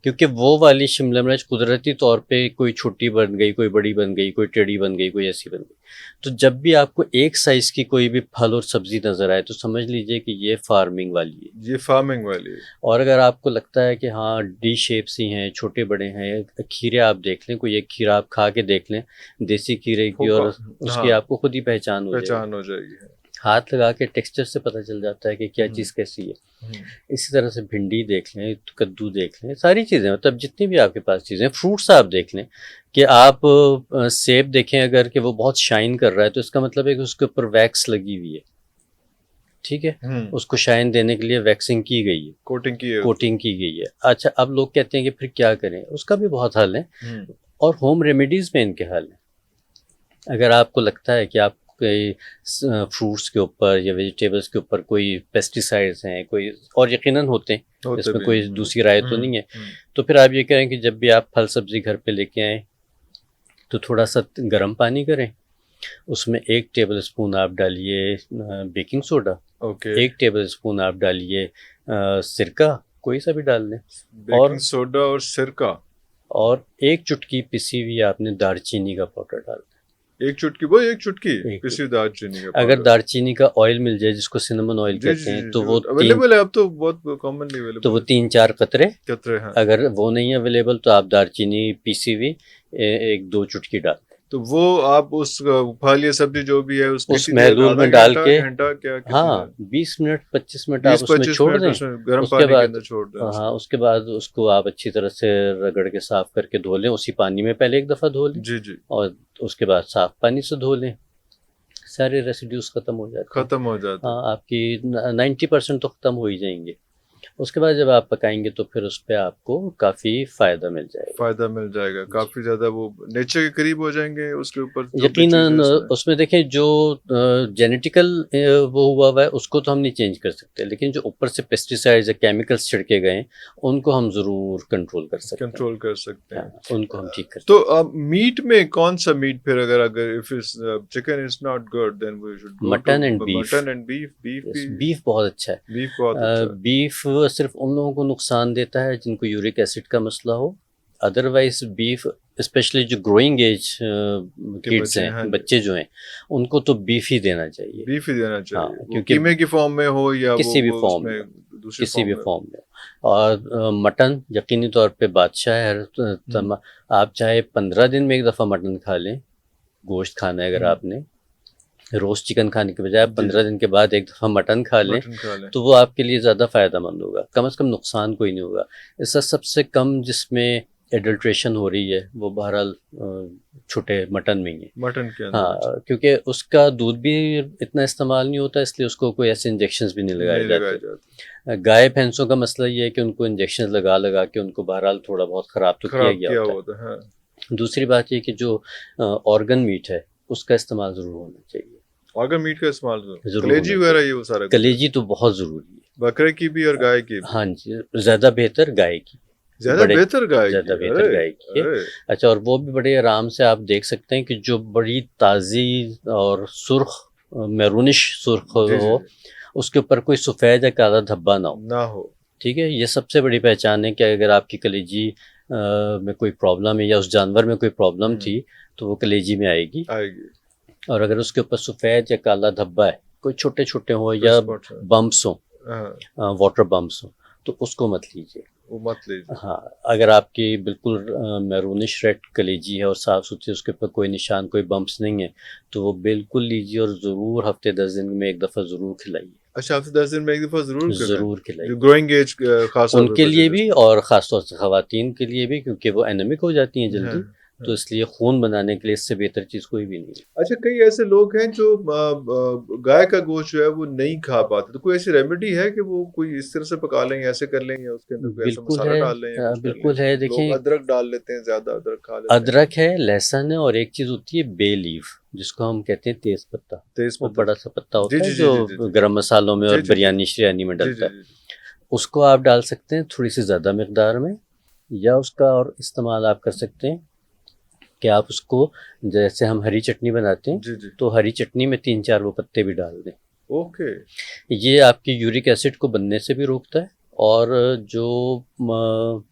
क्योंकि वो वाली शिमला मिर्च कुदरती तौर पे कोई छोटी बन गई, कोई बड़ी बन गई, कोई टेढ़ी बन गई, कोई ऐसी बन गई। तो जब भी आपको एक साइज की कोई भी फल और सब्जी नजर आए तो समझ लीजिए कि ये फार्मिंग वाली है। ये फार्मिंग वाली है। और अगर आपको लगता है कि हाँ डी शेप सी हैं, छोटे बड़े हैं, खीरे आप देख लें, कोई एक खीरा आप खा के देख लें देसी खीरे की, और उसकी हाँ आपको खुद ही पहचान हो जाएगी। पहचान हो जाएगी। हाथ लगा के टेक्सचर से पता चल जाता है कि क्या चीज़ कैसी है। इसी तरह से भिंडी देख लें, कद्दू देख लें, सारी चीज़ें, मतलब जितनी भी आपके पास चीज़ें, फ्रूट्स आप देख लें कि आप सेब देखें अगर कि वो बहुत शाइन कर रहा है तो इसका मतलब है कि उसके ऊपर वैक्स लगी हुई है। ठीक है, उसको शाइन देने के लिए वैक्सिंग की गई है, कोटिंग की गई है। अच्छा, अब लोग कहते हैं कि फिर क्या करें, उसका भी बहुत हल है और होम रेमेडीज़ में इनके हल है। अगर आपको लगता है कि आप कोई फ्रूट्स के ऊपर या वेजिटेबल्स के ऊपर कोई पेस्टिसाइड्स हैं कोई, और यकीनन होते हैं, इसमें कोई दूसरी राय तो नहीं है, तो फिर आप ये करें कि जब भी आप फल सब्जी घर पे लेके आएँ तो थोड़ा सा गर्म पानी करें, उसमें 1 टेबल स्पून आप डालिए बेकिंग सोडा, 1 टेबल स्पून आप डालिए सिरका, कोई सा भी डाल लें, बेकिंग सोडा और सिरका, और 1 चुटकी पिसी हुई आपने दालचीनी का पाउडर डाल दें। 1 चुटकी, पिसी दालचीनी का पाउडर। अगर दालचीनी का ऑयल मिल जाए जिसको सिनेमन ऑयल कहते हैं तो वो अवेलेबल है अब तो, बहुत कॉमनली अवेलेबल, तो वो 3-4 कतरे। हाँ। अगर वो नहीं अवेलेबल तो आप दालचीनी पीसी हुई 1-2 चुटकी डाल, तो वो आप उस फल या सब्जी जो भी है उस महलूल में डाल के, हाँ 20 मिनट 25 मिनट आप उसमें छोड़ दें। उसके बाद हाँ, उसके बाद उसको आप अच्छी तरह से रगड़ के साफ करके धो लें, उसी पानी में पहले एक दफ़ा धो लें जी, और उसके बाद साफ पानी से धो लें, सारे रेसिड्यूज खत्म हो जाते हैं। हाँ, आपकी 90% तो ख़त्म हो ही जाएंगे। उसके बाद जब आप पकाएंगे तो फिर उस पर आपको काफ़ी फ़ायदा मिल जाएगा, काफ़ी ज़्यादा वो नेचर के करीब हो जाएंगे उसके ऊपर। यकीनन उसमें देखें जो जेनेटिकल वो हुआ है उसको तो हम नहीं चेंज कर सकते, लेकिन जो ऊपर से पेस्टिसाइड्स या केमिकल्स छिड़के गए उनको हम ज़रूर कंट्रोल कर सकते हैं। उनको हम ठीक कर सकते हैं। तो मीट में कौन सा मीट फिर, अगर if chicken is not good then we should go mutton and beef बहुत अच्छा है। बीफ सिर्फ उन लोगों को नुकसान देता है जिनको यूरिक एसिड का मसला हो, अदरवाइज बीफ स्पेशली जो ग्रोइंग एज किड्स हैं, बच्चे जो हैं, उनको तो बीफ ही देना चाहिए। हाँ, क्योंकि कीमे की फॉर्म में हो या किसी भी फॉर्म में। और मटन यकीनी तौर पे बादशाह है। आप चाहे 15 दिन में एक दफ़ा मटन खा लें, गोश्त खाना है अगर आपने, रोस्ट चिकन खाने के बजाय 15 दिन के बाद एक दफ़ा मटन खा लें तो वो आपके लिए ज़्यादा फ़ायदेमंद होगा, कम से कम नुकसान कोई नहीं होगा। इसका सबसे कम जिसमें एडल्ट्रेशन हो रही है वो बहरहाल छोटे मटन में ही है, मटन के अंदर। हाँ, क्योंकि उसका दूध भी इतना इस्तेमाल नहीं होता, इसलिए उसको कोई ऐसे इंजेक्शंस भी नहीं लगाए जाते। गाय भैंसों का मसला ये है कि उनको इंजेक्शन लगा के उनको बहरहाल थोड़ा बहुत ख़राब तो किया गया होता है। दूसरी बात ये कि जो ऑर्गन मीट है उसका इस्तेमाल ज़रूर होना चाहिए। ऑर्गन मीट का इस्तेमाल कलेजी वगैरह ये वो सारा, कलेजी तो बहुत ज़रूरी है, बकरे की भी और गाय की भी। हाँ जी, ज़्यादा बेहतर गाय की, ज़्यादा बेहतर गाय की है। अच्छा, और वो भी बड़े आराम से आप देख सकते हैं कि जो बड़ी ताज़ी और सुर्ख मैरूनिश सुर्ख हो, उसके ऊपर कोई सफ़ेद या काला धब्बा ना हो। ठीक है, ये सबसे बड़ी पहचान है कि अगर आपकी कलेजी में कोई प्रॉब्लम है या उस जानवर में कोई प्रॉब्लम थी तो वो कलेजी में आएगी। और अगर उसके ऊपर सफ़ेद या काला धब्बा है, कोई छोटे छोटे हो या बम्प्स हो, वाटर बम्प्स हो, तो उसको मत लीजिए। हाँ, अगर आपकी बिल्कुल मैरूनिश रेड कलेजी है और साफ़ सुथरी, उसके ऊपर कोई निशान कोई बम्प्स नहीं है, तो वो बिल्कुल लीजिए और ज़रूर हफ्ते 10 दिन में एक दफ़ा ज़रूर खिलाइए। अच्छा, हफ्ते 10 दिन में एक दफ़ा ज़रूर खिलाइए, ग्रोइंग एज खास उनके लिए भी और ख़ास तौर से ख़वातीन के लिए भी, क्योंकि वो एनेमिक हो जाती हैं जल्दी, तो इसलिए खून बनाने के लिए इससे बेहतर चीज़ कोई भी नहीं है। अच्छा, कई ऐसे लोग हैं जो गाय का गोश्त जो है वो नहीं खा पाते, तो कोई ऐसी रेमेडी है कि वो कोई इस तरह से पका लें, ऐसे कर लें, या उसके अंदर कोई ऐसा बिल्कुल मसाला है, डाल लें या कुछ कर लें? बिल्कुल है। लोग देखें, अदरक डाल लेते हैं, ज्यादा अदरक खा लेते हैं। अदरक है, लहसुन है, और एक चीज़ होती है बे लीफ, जिसको हम कहते हैं तेज पत्ता। तेज वो पत्ता। बड़ा सा पत्ता जी होता है जी जी जो जी जी जी गरम मसालों में जी और जी जी बिरयानी शिरयानी में जी डलता जी है। जी जी। उसको आप डाल सकते हैं थोड़ी सी ज़्यादा मकदार में, या उसका और इस्तेमाल आप कर सकते हैं कि आप उसको, जैसे हम हरी चटनी बनाते हैं, जी जी। तो हरी चटनी में 3-4 वो पत्ते भी डाल दें। ओके। ये आपकी यूरिक एसिड को बनने से भी रोकता है, और जो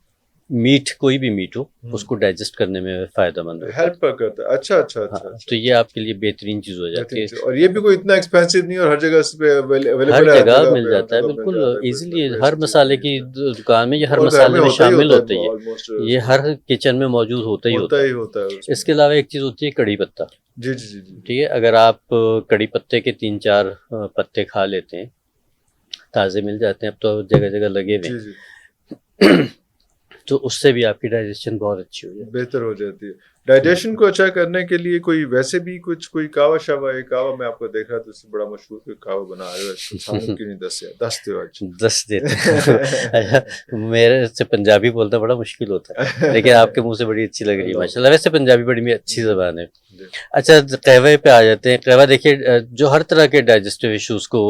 मीट, कोई भी मीट हो, उसको डाइजेस्ट करने में फ़ायदेमंद होता है। हेल्प करता है। अच्छा अच्छा अच्छा हाँ, अच्छा तो ये अच्छा। आपके लिए बेहतरीन चीज़ हो जाती बेहतरीन है। चीज़। और ये भी कोई इतना एक्सपेंसिव नहीं, और हर जगह इस पे हर अवेलेबल है, हर जगह जगह मिल पे, हर जाता है, जगह मिल बिल्कुल जाता है, कोई ईज़िली। कोई हर ऐसी चीज़ मसाले नहीं की है। दुकान में ये हर और घर में मसाले में होता ही शामिल होता है होता ही है। ऑलमोस्ट, ये हर किचन में मौजूद होता ही होता होता ही है। होता है उसमें। इसके अलावा एक चीज़ होती है कड़ी पत्ता। जी जी जी जी ठीक है, अगर आप कड़ी पत्ते के 3-4 पत्ते खा लेते हैं, ताज़े मिल जाते हैं अब तो जगह जगह लगे हुए जी जी। हैं, तो उससे भी आपकी डाइजेशन बहुत अच्छी हो जाती बेहतर हो जाती है। डाइजेशन को अच्छा करने के लिए कोई वैसे भी कुछ कोई कावा शावा है? कावा मैं आपको देख रहा था, उससे बड़ा मशहूर कोई कावा बना रहे हो, इसको सानू है। क्यों नहीं दस दो आज। 10 देते हैं। अच्छा, मेरे से पंजाबी बोलना बड़ा मुश्किल होता है, लेकिन आपके मुंह से बड़ी अच्छी लग रही है अल्लाह। माशाल्लाह। वैसे पंजाबी बड़ी अच्छी जी ज़बान है। जी अच्छा, कहवे पे आ जाते हैं। कहवा देखिए, जो हर तरह के डाइजेस्टिव इश्यूज को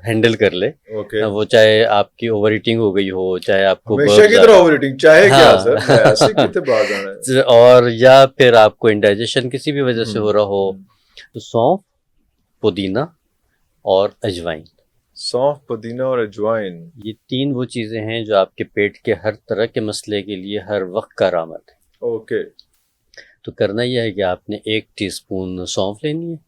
हैंडल कर ले। ओके। वो चाहे आपकी ओवर ईटिंग हो गई हो, चाहे आपको हमेशा बर्ब्स की आ तरह रहे ओवर ईटिंग चाहे हैं, क्या सर, ऐसे हाँ। कितने बाज आना है। और या फिर आपको इंडाइजेशन किसी भी वजह से हो रहा हो, हम्म। तो सौंफ, पुदीना और अजवाइन, सौंफ, पुदीना और अजवाइन। ये 3 वो चीज़ें हैं जो आपके पेट के हर तरह के मसले के लिए हर वक्त कारआमद है। ओके। तो करना यह है कि आपने 1 टीस्पून सौंफ लेनी है,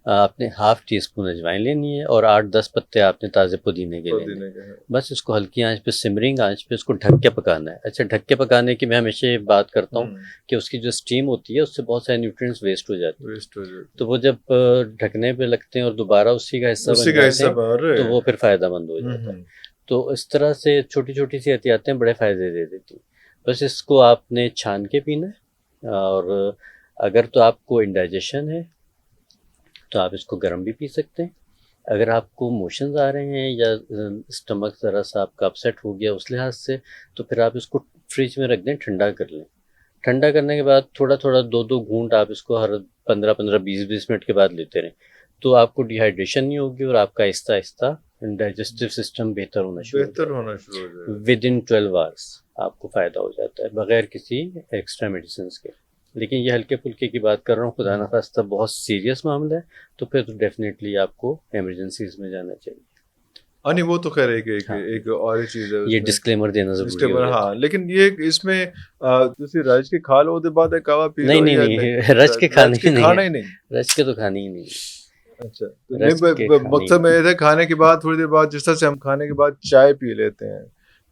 आपने हाफ टी स्पून अजवाइन लेनी है, और 8-10 पत्ते आपने ताज़े पुदीने के लेने हैं। पुदीने के हैं। बस इसको हल्की आंच पे, सिमरिंग आंच पे इसको ढक के पकाना है। अच्छा, ढक के पकाने की मैं हमेशा ये बात करता हूँ कि उसकी जो स्टीम होती है उससे बहुत सारे न्यूट्रिएंट्स वेस्ट हो जाते हैं। वेस्ट हो जाती तो वो जब ढकने पे लगते हैं और दोबारा उसी का है, हिस्सा उसी बन का जाते हिस्सा हैं, बन रहे तो हैं। वो फिर फ़ायदेमंद हो जाता है। तो इस तरह से छोटी छोटी सी एहतियातें बड़े फ़ायदे दे देती हैं। बस इसको आपने छान के पीना है, और अगर तो आपको इंडाइजेशन है तो आप इसको गर्म भी पी सकते हैं। अगर आपको मोशंस आ रहे हैं या स्टमक ज़रा सा आपका अपसेट हो गया उस लिहाज से, तो फिर आप इसको फ्रिज में रख दें, ठंडा कर लें। ठंडा करने के बाद थोड़ा थोड़ा 2-2 घूंट आप इसको हर 15-15, 20-20 मिनट के बाद लेते रहें, तो आपको डिहाइड्रेशन नहीं होगी, और आपका आहिस्ता आहिस्ता डाइजेस्टिव सिस्टम बेहतर होना शुरू हो बेहतर जाएगा। होना शुरू हो जाएगा। विद इन 12 आवर्स आपको फ़ायदा हो जाता है, बगैर किसी एक्स्ट्रा मेडिसिन के। लेकिन ये हल्के फुल्के की बात कर रहा हूँ, खुदा ना खास्ता बहुत सीरियस मामला है, तो फिर तो डेफिनेटली आपको इमरजेंसीज में जाना चाहिए। हाँ नहीं, वो तो खैर एक हाँ, एक और ही चीज़ है ये उसमें। डिस्क्लेमर देना ज़रूरी हो डिस्क्लेमर, जाता हाँ, लेकिन ये इसमें तुसी रज के खा लो ओदे बाद कावा पी है। नहीं लो नहीं या नहीं? नहीं, रच के रज खाने के ही नहीं खाना है। ही नहीं। रच के तो खानी ही नहीं है। अच्छा, तो नहीं, रच के खानी ही मकसद नहीं। में ये था खाने के बाद थोड़ी देर बाद, जिस तरह से हम खाने के बाद चाय पी लेते हैं,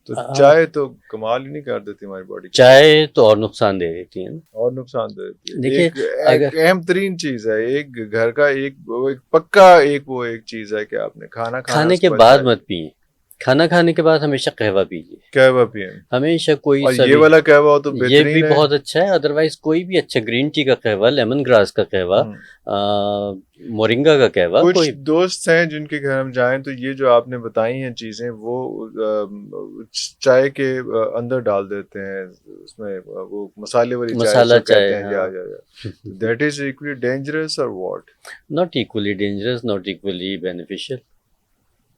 तो आ, चाय तो कमाल ही नहीं कर देती हमारी बॉडी के लिए, चाय तो और नुकसान दे देती है ना। और नुकसान दे देती है। देखिए, एक अगर एक अहम तरीन चीज है, एक घर का एक पक्का एक चीज है कि आपने खाना खाना खाने उसके के बाद बाद चाय मत पिए, खाना खाने के बाद हमेशा कहवा पीजिए। कहवा पिए। हमेशा कोई और सा ये भी, वाला कहवा हो तो ये भी बेहतरीन है। बहुत अच्छा है। अदरवाइज कोई भी अच्छा, ग्रीन टी का कहवा, लेमन ग्रास का कहवा, हम्म। मोरिंगा का कहवा, कुछ कोई दोस्त हैं जिनके घर हम जाएं तो ये जो आपने बताई हैं चीजें, वो चाय के अंदर डाल देते हैं, उसमें वो मसाले वाली चाय मसाला जो चाय, कहते हैं, हाँ। या दैट इज इक्वली डेंजरस और what? Not equally dangerous, not equally beneficial,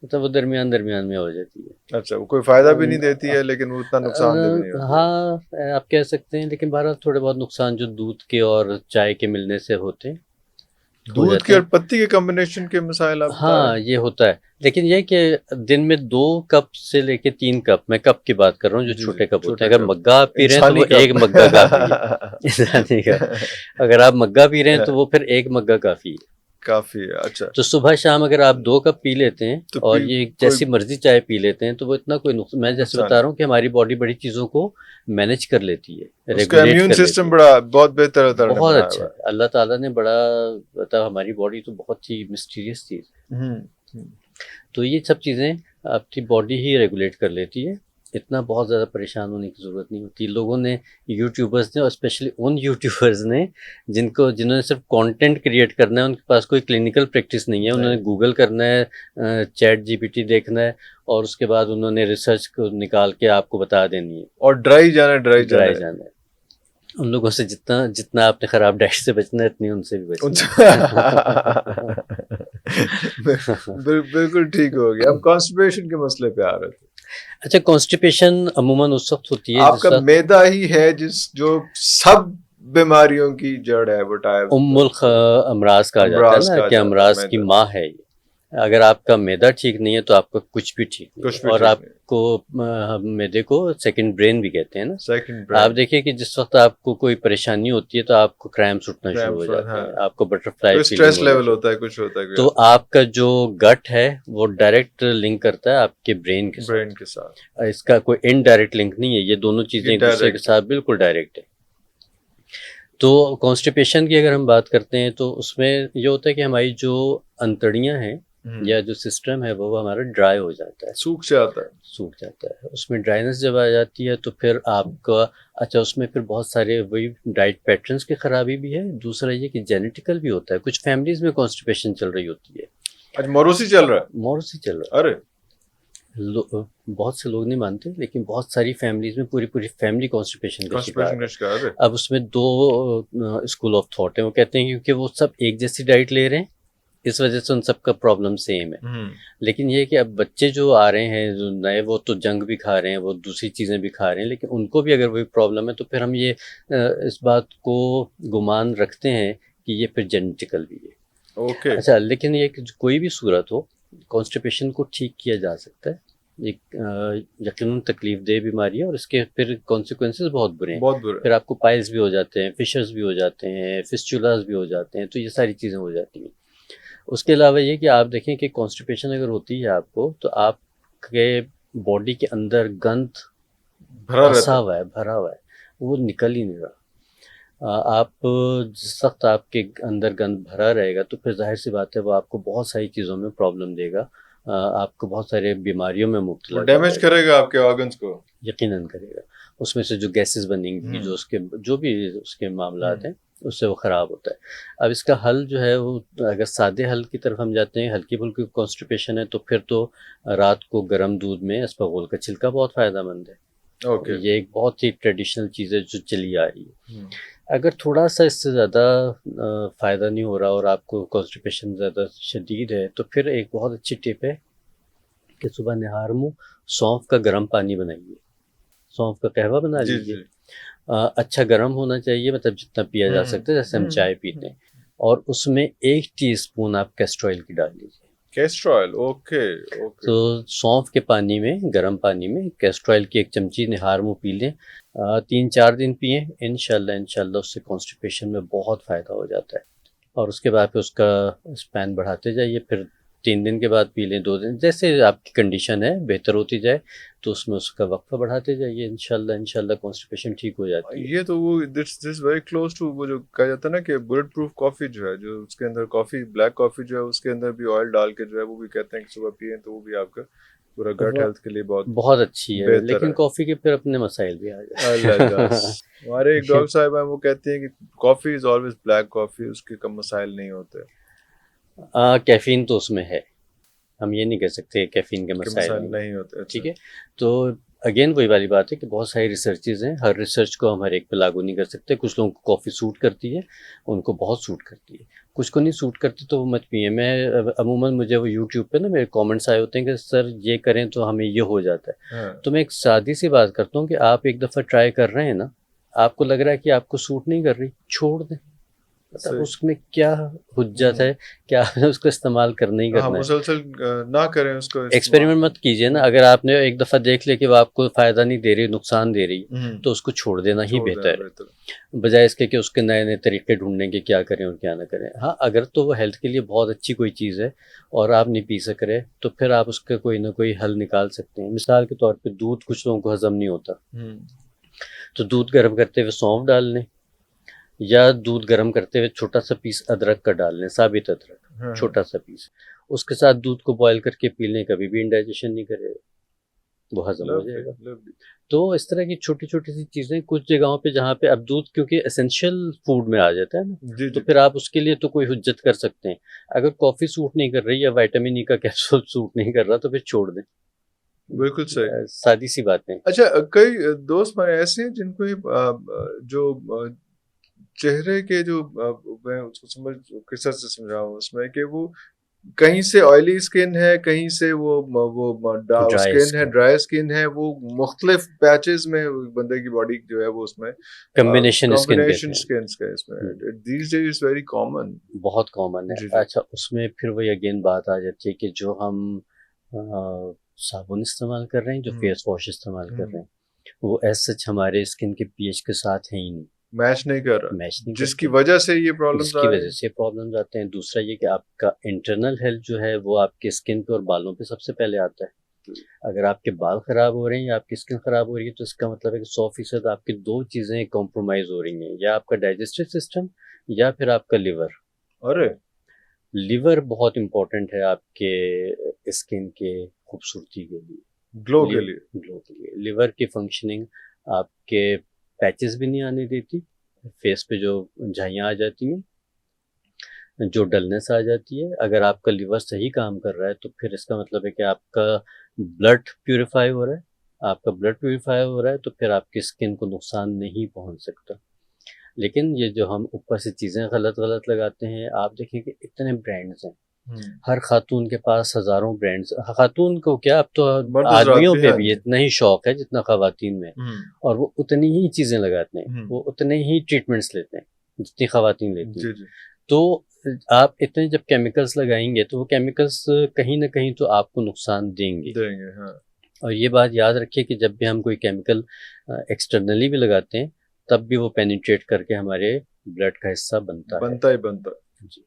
मतलब वो दरमियान दरमियान में हो जाती है। अच्छा, वो कोई फायदा भी नहीं देती है लेकिन वो उतना नुकसानदेह भी नहीं होती है। हाँ, आप कह सकते हैं, लेकिन बहरहाल थोड़े बहुत नुकसान जो दूध के और चाय के मिलने से होते हैं, हो दूध जाते के और हैं। पत्ती के कॉम्बिनेशन के मसाइल आप बता रहे हाँ, ये होता है, लेकिन ये कि दिन में 2 कप से लेके 3 कप, मैं कप की बात कर रहा हूँ, जो हैं? जी जी, छोटे कप होते छोटे हैं। अगर कप, मग्गा आप पी रहे हैं तो इंसानी वो 1 मग्गा काफ़ी है। इंसानी का, अगर आप मग्गा पी रहे हैं तो वो फिर 1 मग्गा काफ़ी है। काफी है। अच्छा, तो सुबह शाम अगर आप 2 कप पी लेते हैं, तो और ये कोई जैसी मर्जी चाय पी लेते हैं, तो वो इतना कोई नुकसान, मैं जैसे नुकसान बता नहीं, रहा हूँ कि हमारी बॉडी बड़ी चीज़ों को मैनेज कर लेती है, उसका रेगुलेट इम्यून कर लेती सिस्टम है। बड़ा बहुत बेहतर अल्लाह ने बहुत बनाया अच्छा हुआ है, अल्लाह ताला ने बड़ा, मतलब हमारी बॉडी तो बहुत ही मिस्टीरियस चीज़ है। है। तो ये सब चीज़ें आपकी बॉडी ही रेगुलेट कर लेती है, इतना बहुत ज़्यादा परेशान होने की ज़रूरत नहीं होती। लोगों ने, यूट्यूबर्स ने, और स्पेशली उन यूट्यूबर्स ने जिन्होंने सिर्फ कंटेंट क्रिएट करना है, उनके पास कोई क्लिनिकल प्रैक्टिस नहीं है, उन्होंने नहीं। गूगल करना है, चैट जीपीटी देखना है, और उसके बाद उन्होंने रिसर्च को निकाल के आपको बता देनी है, और ड्राई जाना है, ड्राई जाना ड्राई है। जाना है। उन लोगों से जितना जितना आपने ख़राब डाइट से बचना है, इतनी उनसे भी बचना बिल्कुल ठीक हो गया। अब कॉन्स्टिपेशन के मसले पे आ रहे थे। अच्छा, कॉन्स्टिपेशन अमूमन उस वक्त होती है जिस आपका वक्त मैदा ही है जो सब बीमारियों की जड़ है, बटाए उम्मुल अमराज कहा जाता है अमराज ना, कहा कि जाता है अमराज की मैदा। माँ है ये। अगर आपका मैदा ठीक नहीं है तो आपका कुछ भी ठीक नहीं है, कुछ भी और ठीक नहीं। आपको मैदे को सेकंड ब्रेन भी कहते हैं ना। सेकंड आप ब्रेन। देखिए कि जिस वक्त आपको कोई परेशानी होती है तो आपको क्रैम्प्स उठना शुरू हो क्रैम्प्स, जाते हाँ। हैं, आपको बटरफ्लाई कोई फीलिंग स्ट्रेस होना लेवल शुरू। होता है, कुछ होता है, कोई तो आता आपका जो गट है वो डायरेक्ट लिंक करता है आपके ब्रेन के है ब्रेन साथ। के साथ। इसका कोई इनडायरेक्ट लिंक नहीं है, ये दोनों ये चीज़ें एक दूसरे के डायरेक्ट है। साथ बिल्कुल डायरेक्ट है। तो कॉन्स्टिपेशन की अगर हम बात करते हैं तो उसमें ये होता है कि हमारी जो अंतड़ियां हैं या जो सिस्टम है वो हमारा ड्राई हो जाता है, सूख जाता है। सूख जाता है। उसमें ड्राइनेस जब आ जाती है तो फिर आपका, अच्छा, उसमें फिर बहुत सारे वही डाइट पैटर्न्स की खराबी भी है। दूसरा ये कि जेनेटिकल भी होता है, कुछ फैमिलीज में कॉन्स्टिपेशन चल रही होती है। आज मोरोसी चल रहा है। मोरसी चल रहा है। अरे बहुत से लोग नहीं मानते, लेकिन बहुत सारी फैमिलीज में पूरी पूरी फैमिली कॉन्स्टिपेशन का शिकार कॉन्स्टिपेशन है। का शिकार है। अब उसमें दो स्कूल ऑफ थॉट है। वो कहते हैं क्योंकि वो सब एक जैसी डाइट ले रहे हैं, इस वजह से उन सबका प्रॉब्लम सेम है। लेकिन ये है कि अब बच्चे जो आ रहे हैं जो नए, वो तो जंक भी खा रहे हैं, वो दूसरी चीज़ें भी खा रहे हैं, लेकिन उनको भी अगर वही प्रॉब्लम है तो फिर हम ये इस बात को गुमान रखते हैं कि ये फिर जेनेटिकल भी है। ओके। अच्छा, लेकिन ये कि कोई भी सूरत हो, कॉन्स्टिपेशन को ठीक किया जा सकता है। एक यकीनन तकलीफदेह बीमारी है, और इसके फिर कॉन्सिक्वेंसेस बहुत बुरे हैं। बहुत बुरा। फिर आपको पाइल्स भी हो जाते हैं, फिशर्स भी हो जाते हैं, फिस्चुलास भी हो जाते हैं, तो ये सारी चीज़ें हो जाती हैं। उसके अलावा ये कि आप देखें कि कॉन्स्टिपेशन अगर होती है आपको, तो आपके बॉडी के अंदर गंद भरा फंसा रहता है। हुआ है, भरा हुआ है, वो निकल ही नहीं रहा। आप जिस वक्त आपके अंदर गंद भरा रहेगा तो फिर जाहिर सी बात है वो आपको बहुत सारी चीज़ों में प्रॉब्लम देगा, आपको बहुत सारे बीमारियों में वो मुब्तला डैमेज कर देगा, करेगा आपके ऑर्गन्स को। यकीनन करेगा। उसमें से जो गैसेस बनेंगी, जो भी उसके मामलात हैं, उससे वो ख़राब होता है। अब इसका हल जो है वो, अगर सादे हल की तरफ हम जाते हैं, हल्की फुल्की कॉन्स्टिपेशन है तो फिर तो रात को गर्म दूध में अस्पगोल का छिलका बहुत फ़ायदेमंद है। ओके। ये एक बहुत ही ट्रेडिशनल चीज़ है जो चली आ रही है। अगर थोड़ा सा इससे ज़्यादा फ़ायदा नहीं हो रहा और आपको कॉन्स्टिपेशन ज़्यादा शदीद है, तो फिर एक बहुत अच्छी टिप है कि सुबह निहार मुँह सौंफ का गर्म पानी बनाइए, सौंफ का कहवा बना जी लीजिए। जी। अच्छा गर्म होना चाहिए, मतलब जितना पिया जा सकता है, जैसे हम चाय पीते हैं, और उसमें 1 टीस्पून आप कैस्टर ऑयल की डाल लीजिए। Castor oil. Okay okay. तो सौंफ के पानी में, गर्म पानी में कैस्टर ऑयल की 1 चमची निहार मुँह पी लें, 3-4 दिन पिएँ, इंशाल्लाह उससे कॉन्स्टिपेशन में बहुत फ़ायदा हो जाता है। और उसके बाद फिर उसका स्पैन बढ़ाते जाइए, फिर 3 दिन के बाद पी लें, 2 दिन, जैसे आपकी कंडीशन है बेहतर होती जाए तो उसमें उसका वक्फा बढ़ाते जाइए, इंशाल्लाह कॉन्स्टिपेशन ठीक हो जाती है। ये तो वो दिस वेरी क्लोज टू वो जो कहा जाता है ना कि बुलेट प्रूफ कॉफी जो है, जो उसके अंदर कॉफी, ब्लैक कॉफी जो है उसके अंदर भी ऑयल डाल के जो है वो भी कहते हैं कि सुबह पिए तो वो भी आपका पूरा गट वो हेल्थ के लिए बहुत बहुत अच्छी है, बेहतर लेकिन है। कॉफ़ी के फिर अपने मसाइल भी आ अल्लाह दस। हमारे एक जाते डॉक्टर साहब हैं, वो कहते हैं कि coffee is always black coffee, उसके कम मसाइल नहीं होते। कैफ़ीन तो उसमें है, हम ये नहीं कह सकते कैफ़ीन के उसके मसाइल मसाइल नहीं। नहीं होते। ठीक अच्छा। है, तो अगेन वही वाली बात है कि बहुत सारी रिसर्चेज हैं, हर रिसर्च को हम हर एक पे लागू नहीं कर सकते। कुछ लोगों को कॉफ़ी सूट करती है, उनको बहुत सूट करती है, कुछ को नहीं सूट करती तो वो मत पिए। मैं अमूमन, मुझे वो यूट्यूब पे ना मेरे कमेंट्स आए होते हैं कि सर ये करें तो हमें ये हो जाता है। हाँ। तो मैं एक सादी सी बात करता हूँ कि आप एक दफ़ा ट्राई कर रहे हैं ना, आपको लग रहा है कि आपको सूट नहीं कर रही, छोड़ दें। मतलब सही। उसमें क्या हुज्जत है, क्या आपने उसको इस्तेमाल करना ही हाँ, करना है। मुसलसल ना करें उसको एक्सपेरिमेंट इस्तेमाल। मत कीजिए ना, अगर आपने एक दफ़ा देख लिया कि वो आपको फ़ायदा नहीं दे रही, नुकसान दे रही, तो उसको छोड़ देना ही छोड़ देना बेहतर बेहतर। है, बजाय इसके कि उसके नए नए तरीके ढूंढने के क्या करें और क्या ना करें। हाँ, अगर तो वो हेल्थ के लिए बहुत अच्छी कोई चीज़ है और आप नहीं पी सक रहे, तो फिर आप उसका कोई ना कोई हल निकाल सकते हैं। मिसाल के तौर पे दूध कुछ लोगों को हज़म नहीं होता, तो दूध गर्म करते हुए सौंफ डाल लें, या दूध गर्म करते हुए छोटा सा पीस अदरक का डाल लें, साबित अदरक, हाँ। छोटा सा पीस, उसके साथ दूध को बॉयल करके पी लें, कभी भी इंडाइजेशन नहीं करेगा। वो हज़म हो जाएगा। लवली। तो इस तरह की छोटी-छोटी सी चीज़ें कुछ जगहों पे जहाँ पे अब दूध क्योंकि एसेंशियल फूड में आ जाता है ना, जी, तो जी। फिर आप उसके लिए तो कोई हुज्जत कर सकते हैं। अगर कॉफ़ी सूट नहीं कर रही या विटामिन ई का कैप्सूल सूट नहीं कर रहा तो फिर छोड़ दें। बिल्कुल सही। सादी सी बातें। अच्छा, कई दोस्त हमारे ऐसे हैं जिनको ये जो चेहरे के जो मैं उसको किस तरह से समझाऊँ उसमें कि वो कहीं से ऑयली स्किन है, कहीं से वो ड्राई स्किन है, स्किन, ड्राई स्किन है, वो मुख्तलिफ पैचेज़ में बंदे की बॉडी जो है वो उसमें कॉम्बिनेशन स्किन कहते कॉम्बिनेशन हैं। स्किन्स का इसमें हुँ, these days is very common. बहुत कॉमन है। जी, जी। अच्छा उसमें फिर वही अगेन बात आ जाती है कि जो हम साबुन इस्तेमाल कर रहे हैं, जो हुँ, फेस वॉश इस्तेमाल कर रहे हुँ। हैं, वो एज़ सच हमारे स्किन के पीएच के साथ है ही नहीं, मैच नहीं कर रहा, मैच नहीं जिसकी करते। वजह से ये प्रॉब्लम्स जिसकी आ रही वजह हैं। से प्रॉब्लम्स आते हैं। दूसरा ये कि आपका इंटरनल हेल्थ जो है वो आपके स्किन पे और बालों पे सबसे पहले आता है। अगर आपके बाल खराब हो रहे हैं या आपकी स्किन खराब हो रही है तो इसका मतलब है कि 100% आपकी दो चीज़ें कॉम्प्रोमाइज़ हो रही हैं, या आपका डाइजेस्टिव सिस्टम या फिर आपका लिवर। अरे! लिवर बहुत इम्पोर्टेंट है आपके स्किन के खूबसूरती के लिए, ग्लो के लिए। ग्लो के लिए। लिवर की फंक्शनिंग आपके पैचेस भी नहीं आने देती, फेस पे जो झाइयाँ आ जाती हैं, जो डलनेस आ जाती है। अगर आपका लिवर सही काम कर रहा है तो फिर इसका मतलब है कि आपका ब्लड प्यूरिफाई हो रहा है। आपका ब्लड प्यूरिफाई हो रहा है तो फिर आपकी स्किन को नुकसान नहीं पहुंच सकता। लेकिन ये जो हम ऊपर से चीज़ें गलत गलत लगाते हैं, आप देखें कि इतने ब्रांड्स हैं। हुँ। हर खातून के पास हज़ारों ब्रांड्स, खातून को क्या, अब तो मर्द हज़रात आदमियों भी, पे हाँ भी जी। इतना ही शौक है जितना खवातीन में है। हुँ, और वो उतनी ही चीज़ें लगाते हैं, हुँ। वो उतने ही ट्रीटमेंट्स लेते हैं जितनी खवातीन लेती हैं। जी, जी। तो आप इतने जब केमिकल्स लगाएंगे तो वो केमिकल्स कहीं ना कहीं तो आपको नुकसान देंगे। देंगे, हाँ। और ये बात याद रखिए कि जब भी हम कोई केमिकल एक्सटर्नली भी लगाते हैं तब भी वो पेनिट्रेट करके हमारे ब्लड का हिस्सा बनता है। बनता ही बनता। जी।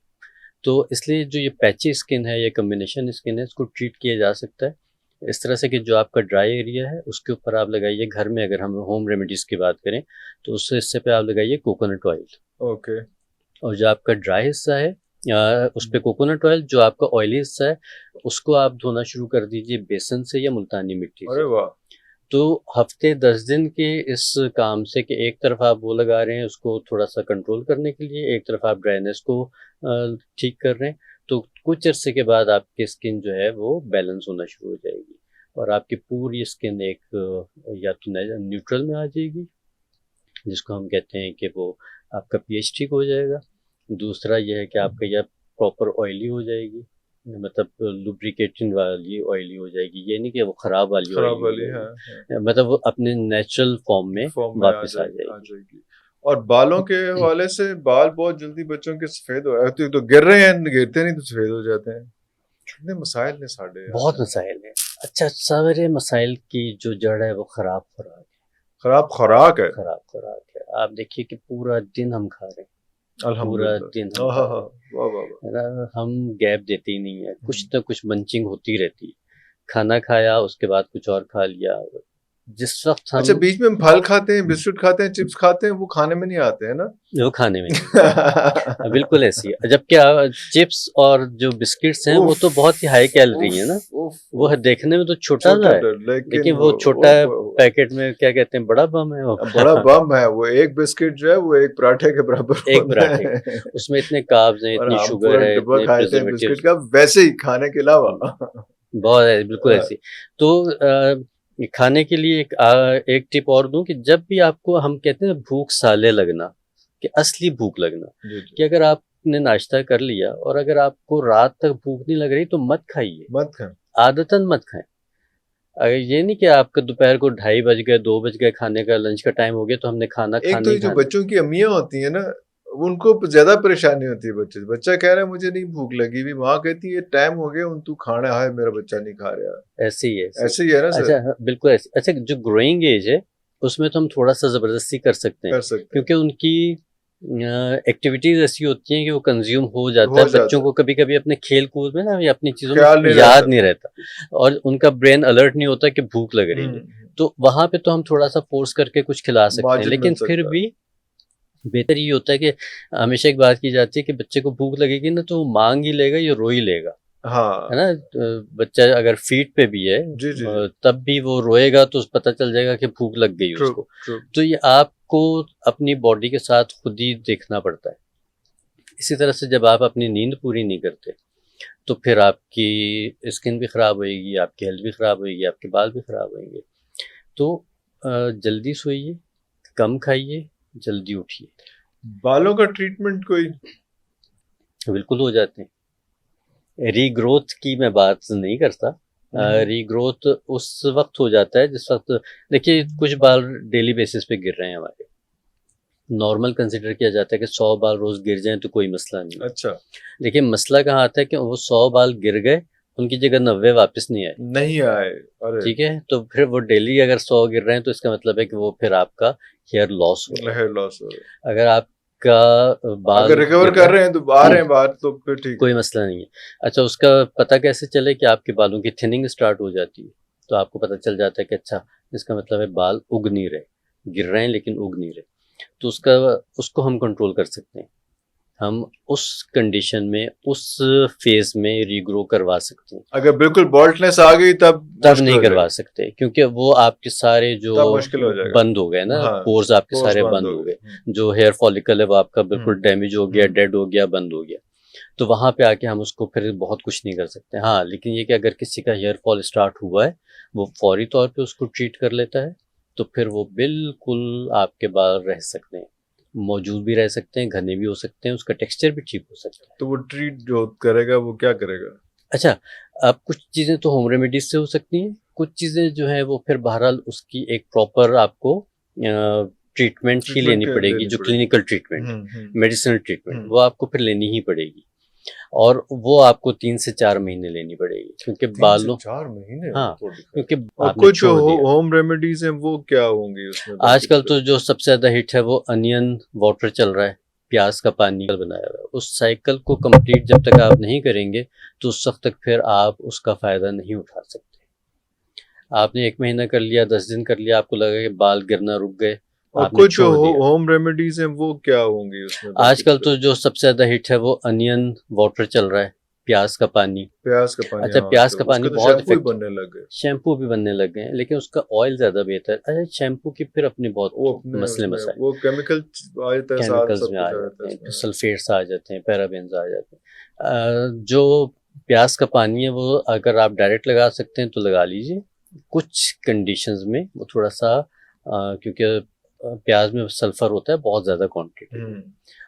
तो इसलिए जो ये पैची स्किन है या कम्बिनेशन स्किन है, इसको ट्रीट किया जा सकता है इस तरह से कि जो आपका ड्राई एरिया है उसके ऊपर आप लगाइए। घर में अगर हम होम रेमेडीज़ की बात करें तो उससे हिस्से पे आप लगाइए कोकोनट ऑयल। ओके। और जो आपका ड्राई हिस्सा है उस पे कोकोनट ऑयल, जो आपका ऑयली हिस्सा है उसको आप धोना शुरू कर दीजिए बेसन से या मुल्तानी मिट्टी अरे से। वाह! तो हफ्ते 10 दिन के इस काम से कि एक तरफ आप वो लगा रहे हैं उसको थोड़ा सा कंट्रोल करने के लिए, एक तरफ आप ड्राइनेस को ठीक कर रहे हैं, तो कुछ अरसे के बाद आपकी स्किन जो है वो बैलेंस होना शुरू हो जाएगी और आपकी पूरी स्किन एक या तो न्यूट्रल में आ जाएगी, जिसको हम कहते हैं कि वो आपका पीएच ठीक हो जाएगा। दूसरा ये है कि आपका यह प्रॉपर ऑयली हो जाएगी, मतलब लुब्रिकेटिंग वाली ऑयली हो जाएगी। ये नहीं कि वो ख़राब वाली खराब ऑयली हो वाली, हाँ, हाँ। जाएगी, मतलब वो अपने नेचुरल फॉर्म में फ़ॉर्म में वापस आ आ जाएगी। जाएगी। और बालों के हवाले से बाल बहुत जल्दी बच्चों के सफ़ेद हो तो गिर रहे हैं, गिरते नहीं तो सफ़ेद हो जाते हैं। कितने मसाइल ने साढ़े बहुत यार। मसाइल हैं। अच्छा, सारे मसाइल की जो जड़ है वो ख़राब खुराक है। खराब खुराक है। ख़राब खुराक है। आप देखिए कि पूरा दिन हम खा रहे हैं, पूरा दिन हम अल्हम्दुलिल्लाह। खा रहे हैं, वाह, वाह, वाह! है ना? हम गैप देते ही नहीं है, कुछ हुँ। ना कुछ मंचिंग होती रहती है। खाना खाया उसके बाद कुछ और खा लिया। जिस वक्त अच्छा, हम बीच में हम फल खाते हैं, बिस्कुट खाते हैं, चिप्स खाते हैं, वो खाने में नहीं आते हैं ना? वो खाने में नहीं आते। बिल्कुल ऐसी है। जबकि चिप्स और जो बिस्किट्स हैं वो उफ़! तो बहुत ही हाई कैलोरी उफ़! है ना। उफ़! वो है उफ़! देखने में तो छोटा सा छोटा है, ड लेकिन लेकिन वो वो छोटा उफ़! पैकेट में क्या कहते हैं, बड़ा बम है वो। बड़ा बम है वो, एक बिस्किट जो है वो एक पराठे के बराबर एक होता पराठे का, है। उसमें इतने कार्ब्स हैं, और इतनी हम पूरा शुगर है, डिब्बा इतने खाए थे बिस्किट प्रिजर्वेटिव्स। का वैसे ही खाने के अलावा। बहुत है, बिल्कुल ऐसी। तो खाने के लिए एक टिप और दूं कि जब भी आपको, हम कहते हैं भूख साले लगना, कि असली भूख लगना, जी, जी। कि अगर आपने नाश्ता कर लिया और अगर आपको रात तक भूख नहीं लग रही तो मत खाइए, मत खाएँ। आदतन मत खाएं। अगर ये नहीं कि आपका दोपहर को 2:30 बज गए, 2 बज गए, खाने का लंच का टाइम हो गया तो हमने खाना एक खाना तो ही ये जो खाना है। बच्चों की अम्मियाँ होती हैं ना, उनको ज़्यादा परेशानी होती है बच्चे से। बच्चा कह रहा है मुझे नहीं भूख लगी हुई, माँ कहती है टाइम हो गया तू खाना है, मेरा बच्चा नहीं खा रहा। ऐसे ही है, ऐसे ही। ऐसे ही है ना अच्छा सर? हाँ, बिल्कुल ऐसे। अच्छा, जो ग्रोइंग एज है उसमें तो हम थोड़ा सा ज़बरदस्ती कर सकते हैं, कर सकते हैं। क्योंकि उनकी एक्टिविटीज़ ऐसी होती हैं कि वो कंज्यूम हो जाता हो है। बच्चों जाता है। को कभी कभी अपने खेल कूद में ना या अपनी चीज़ों में ख्याल नहीं याद रहता। नहीं रहता और उनका ब्रेन अलर्ट नहीं होता कि भूख लग रही है। हुँ, तो वहाँ पे तो हम थोड़ा सा फोर्स करके कुछ खिला सकते हैं, माजिद मिल लेकिन फिर सकता है। भी बेहतर ये होता है कि हमेशा एक बात की जाती है कि बच्चे को भूख लगेगी ना तो वो मांग ही लेगा या रो ही लेगा। हाँ। है ना? बच्चा अगर फीट पे भी है जी, जी, जी। तब भी वो रोएगा तो पता चल जाएगा कि भूख लग गई ट्रू, उसको। ट्रू। तो ये आपको अपनी बॉडी के साथ खुद ही देखना पड़ता है। इसी तरह से जब आप अपनी नींद पूरी नहीं करते तो फिर आपकी स्किन भी ख़राब होएगी, आपकी हेल्थ भी ख़राब होएगी, आपके बाल भी ख़राब होएंगे। तो जल्दी सोइए, कम खाइए, जल्दी उठिए। बालों का ट्रीटमेंट कोई? बिल्कुल हो जाते हैं। रीग्रोथ की मैं बात नहीं करता। रीग्रोथ उस वक्त हो जाता है जिस वक्त, देखिए कुछ बाल डेली बेसिस पे गिर रहे हैं हमारे, नॉर्मल कंसिडर किया जाता है कि 100 बाल रोज गिर जाएं तो कोई मसला नहीं है। अच्छा। देखिए मसला कहाँ आता है कि वो 100 बाल गिर गए, उनकी जगह 90 वापस नहीं आए। नहीं आए। अरे! ठीक है, तो फिर वो डेली अगर 100 गिर रहे हैं तो इसका मतलब है कि वो फिर आपका हेयर लॉस हो रहा है। हेयर लॉस हो रहा है। अगर आपका बाल अगर रिकवर गिर रहा कर है रहे हैं तो आ रहे हैं बाहर तो फिर ठीक कोई है। मसला नहीं है। अच्छा, उसका पता कैसे चले कि आपके बालों की थिनिंग स्टार्ट हो जाती है? तो आपको पता चल जाता है कि अच्छा, इसका मतलब है बाल उग नहीं रहे, गिर रहे हैं लेकिन उग नहीं रहे। तो उसको हम कंट्रोल कर सकते हैं। हम उस कंडीशन में, उस फेज में रीग्रो करवा सकते हैं। अगर बिल्कुल बाल्डनेस आ गई तब तब मुश्किल नहीं हो करवा जाएगा। सकते क्योंकि वो आपके सारे जो तब मुश्किल हो जाएगा। बंद हो गए ना, हाँ, पोर्स आपके पोर्स सारे बंद बंद हो हो गए। गए। जो हेयर फॉलिकल है वो आपका बिल्कुल हुँ, डैमेज हो गया, हुँ। डेड हो गया, बंद हो गया। तो वहाँ पे आके हम उसको फिर बहुत कुछ नहीं कर सकते। हाँ, लेकिन ये कि अगर किसी का हेयर फॉल स्टार्ट हुआ है, वो फौरी तौर पे उसको ट्रीट कर लेता है, तो फिर वो बिल्कुल आपके बाल रह सकते हैं, मौजूद भी रह सकते हैं, घने भी हो सकते हैं, उसका टेक्सचर भी ठीक हो सकता है। तो वो ट्रीट जो करेगा वो क्या करेगा? अच्छा, अब कुछ चीज़ें तो होम रेमेडीज से हो सकती हैं, कुछ चीज़ें जो हैं वो फिर बहरहाल उसकी एक प्रॉपर आपको ट्रीटमेंट ही ट्रीटमेंट लेनी क्या पड़ेगी, लेनी जो पड़ेगी? क्लिनिकल ट्रीटमेंट है, हुँ, हुँ, मेडिसिनल ट्रीटमेंट, हुँ। वो आपको फिर लेनी ही पड़ेगी। और वो आपको 3 से 4 महीने लेनी पड़ेगी क्योंकि 3 से बालों 4 महीने हाँ, वो दिक्कत। क्योंकि और आपने कुछ छोड़ दिया। होम रेमेडीज़ हैं वो क्या होंगी उसमें आजकल पर्टिकुलर? तो जो सबसे ज़्यादा हिट है वो अनियन वाटर चल रहा है, प्याज का पानी बनाया हुआ है। उस साइकिल को कंप्लीट जब तक आप नहीं करेंगे तो उस वक्त तक फिर आप उसका फ़ायदा नहीं उठा सकते। आपने 1 महीना कर लिया, 10 दिन कर लिया, आपको लगा कि बाल गिरना रुक गए, और आपने कुछ छोड़ दिया। होम रेमेडीज़ हैं वो क्या होंगी उसमें आजकल पर्टिकुलर? तो जो सबसे ज़्यादा हिट है वो अनियन वाटर चल रहा है, प्याज का पानी। प्याज का पानी, अच्छा, हाँ, प्याज तो का पानी उसके तो बहुत शैम्पू ही इफेक्टिव, बनने लग गए। शैम्पू भी बनने लग गए हैं, लेकिन उसका ऑयल ज़्यादा बेहतर है। अच्छा, शैम्पू की फिर अपनी बहुत वो अपने मसले उसमें मसाइल, वो केमिकल आ जाता है, साथ केमिकल्स सब में आ कुछ आ जाता जाते है हैं, इसमें। सल्फेट्स आ जाते हैं, पैराबेन्स आ जाते हैं। जो प्याज का पानी है वो अगर आप डायरेक्ट लगा सकते हैं तो लगा लीजिए। कुछ कंडीशंस में वो थोड़ा सा क्योंकि प्याज में सल्फर होता है बहुत ज़्यादा क्वांटिटी में, हुँ,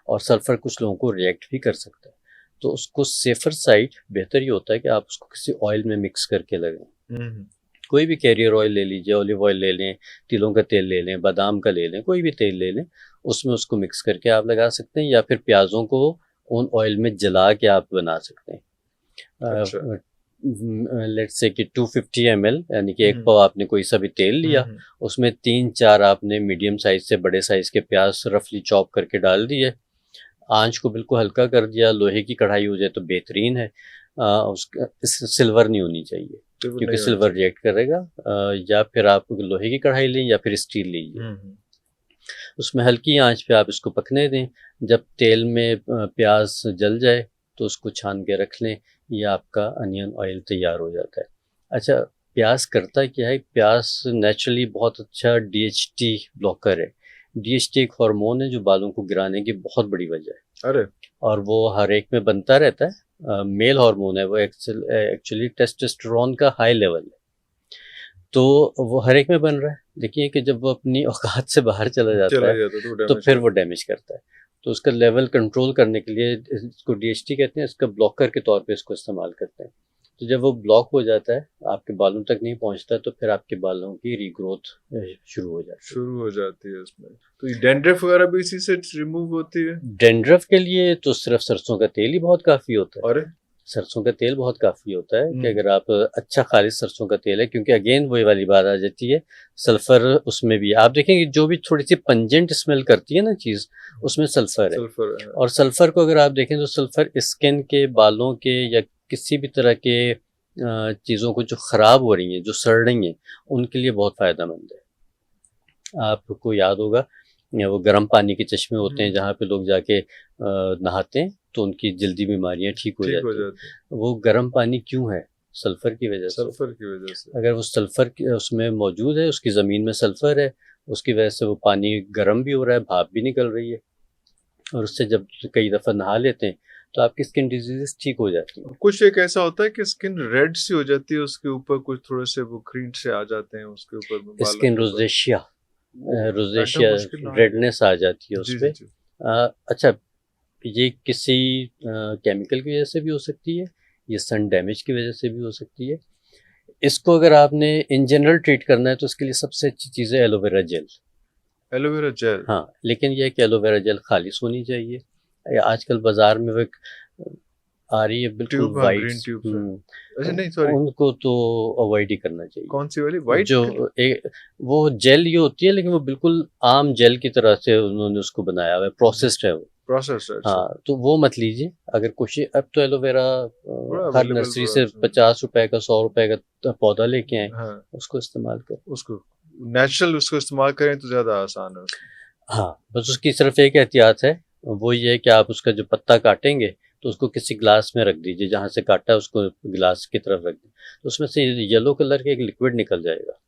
और सल्फर कुछ लोगों को रिएक्ट भी कर सकता है। तो उसको सेफर साइड बेहतर ये होता है कि आप उसको किसी ऑयल में मिक्स करके लगाएं। हुँ, कोई भी कैरियर ऑयल ले लीजिए, ऑलिव ऑयल ले लें, तिलों का तेल ले लें, बादाम का ले लें, कोई भी तेल ले लें, उसमें उसको मिक्स करके आप लगा सकते हैं, या फिर प्याज़ों को उन ऑयल में जला के आप बना सकते हैं। अच्छा। लेट्स से कि 250 ml, यानी कि एक हुँ, पाव आपने कोई सा भी तेल हुँ, लिया, हुँ। उसमें 3-4 आपने मीडियम साइज़ से बड़े साइज़ के प्याज रफली चॉप करके डाल दिए, आँच को बिल्कुल हल्का कर दिया, लोहे की कढ़ाई हो जाए तो बेहतरीन है। उसका सिल्वर नहीं होनी चाहिए फिर वो क्योंकि नहीं होनी सिल्वर चाहिए। रिएक्ट करेगा। या फिर आप लोहे की कढ़ाई लें या फिर स्टील लीजिए, हुँ, हुँ। उसमें हल्की आंच पे आप इसको पकने दें। जब तेल में प्याज जल जाए तो उसको छान के रख लें, ये आपका अनियन ऑयल तैयार हो जाता है। अच्छा, प्याज करता क्या है? प्याज नेचुरली बहुत अच्छा डीएचटी ब्लॉकर है। डीएचटी एक हार्मोन है जो बालों को गिराने की बहुत बड़ी वजह है, अरे! और वो हर एक में बनता रहता है। मेल हार्मोन है वो, एक्चुअली टेस्टोस्टेरोन का हाई लेवल है, तो वो हर एक में बन रहा है। देखिए कि जब वो अपनी औकात से बाहर चला जाता चला है जाता तो वो तो डैमेज फिर वो करता। डैमेज करता है। तो उसका लेवल कंट्रोल करने के लिए इसको डीएचटी कहते हैं, इसका ब्लॉकर के तौर पे इसको इस्तेमाल करते हैं। तो जब वो ब्लॉक हो जाता है, आपके बालों तक नहीं पहुंचता, तो फिर आपके बालों की रीग्रोथ शुरू हो जाती है। शुरू हो जाती है उसमें। तो ये डैंड्रफ वगैरह भी इसी से रिमूव होती है? डैंड्रफ के लिए तो सिर्फ सरसों का तेल ही बहुत काफ़ी होता है। अरे! सरसों का तेल बहुत काफ़ी होता है कि हुँ। अगर आप अच्छा खालिस सरसों का तेल है, क्योंकि अगेन वही वाली बात आ जाती है, सल्फ़र उसमें भी है। आप देखेंगे जो भी थोड़ी सी पंजेंट स्मेल करती है ना चीज़, उसमें सल्फ़र है। सल्फर है। और सल्फ़र को अगर आप देखें तो सल्फ़र स्किन के, बालों के, या किसी भी तरह के चीज़ों को जो ख़राब हो रही हैं, जो सड़ रही हैं, उनके लिए बहुत फ़ायदेमंद है। आपको याद होगा या वो गर्म पानी के चश्मे होते हैं हम्म, जहाँ पे लोग जाके नहाते हैं तो उनकी जल्दी बीमारियां ठीक हो ठीक हो जाती हैं। जाती है वो गर्म पानी क्यों है? सल्फर की वजह से। सल्फर की वजह से। अगर वो सल्फर उसमें मौजूद है, उसकी ज़मीन में सल्फर है, उसकी वजह से वो पानी गर्म भी हो रहा है, भाप भी निकल रही है, और उससे जब कई दफ़ा नहा लेते हैं तो आपकी स्किन डिजीजेस ठीक हो जाती हैं। कुछ एक ऐसा होता है कि स्किन रेड सी हो जाती है, उसके ऊपर कुछ थोड़े से वो क्रीम से आ जाते हैं उसके ऊपर में, बालों स्किन के ऊपर। रोजेशिया, वो पैटर्न रोजेशिया मुश्किल ना है। रेडनेस आ जाती है उस जी जी पे। जी। अच्छा, ये किसी केमिकल की वजह से भी हो सकती है, ये सन डैमेज की वजह से भी हो सकती है। इसको अगर आपने इन जनरल ट्रीट करना है तो इसके लिए सबसे अच्छी चीज़ है एलोवेरा जेल। Aloe vera gel. हाँ, लेकिन ये है कि एलोवेरा जेल खालिश होनी चाहिए। आजकल बाज़ार में वो एक आ रही है बिल्कुल ट्यूब, हाँ वाइट, ग्रीन ट्यूब्स है। अच्छा नहीं सॉरी, उनको तो अवॉइड ही करना चाहिए। कौन सी वाली, वाइट जो कलर? वो जेल ये होती है, लेकिन वो बिल्कुल आम जेल की तरह से उन्होंने उसको बनाया हुआ है, प्रोसेस्ड है वो। प्रोसेस है, अच्छा। हाँ, तो वो मत लीजिए। अगर कोशिश, अब तो एलोवेरा बड़ा हर अवेलेबल नर्सरी बड़ा से अच्छा। 50 रुपए का, 100 रुपए का पौधा लेके आए, हाँ, उसको इस्तेमाल करें। उसको नेचुरल उसको इस्तेमाल करें तो ज्यादा आसान है उसमें। हाँ, बस उसकी सिर्फ एक एहतियात है, वो ये है कि आप उसका जो पत्ता काटेंगे तो उसको किसी ग्लास में रख दीजिए, जहाँ से काटा है उसको ग्लास की तरफ रख दीजिए, तो उसमें से येलो कलर का एक लिक्विड निकल जाएगा।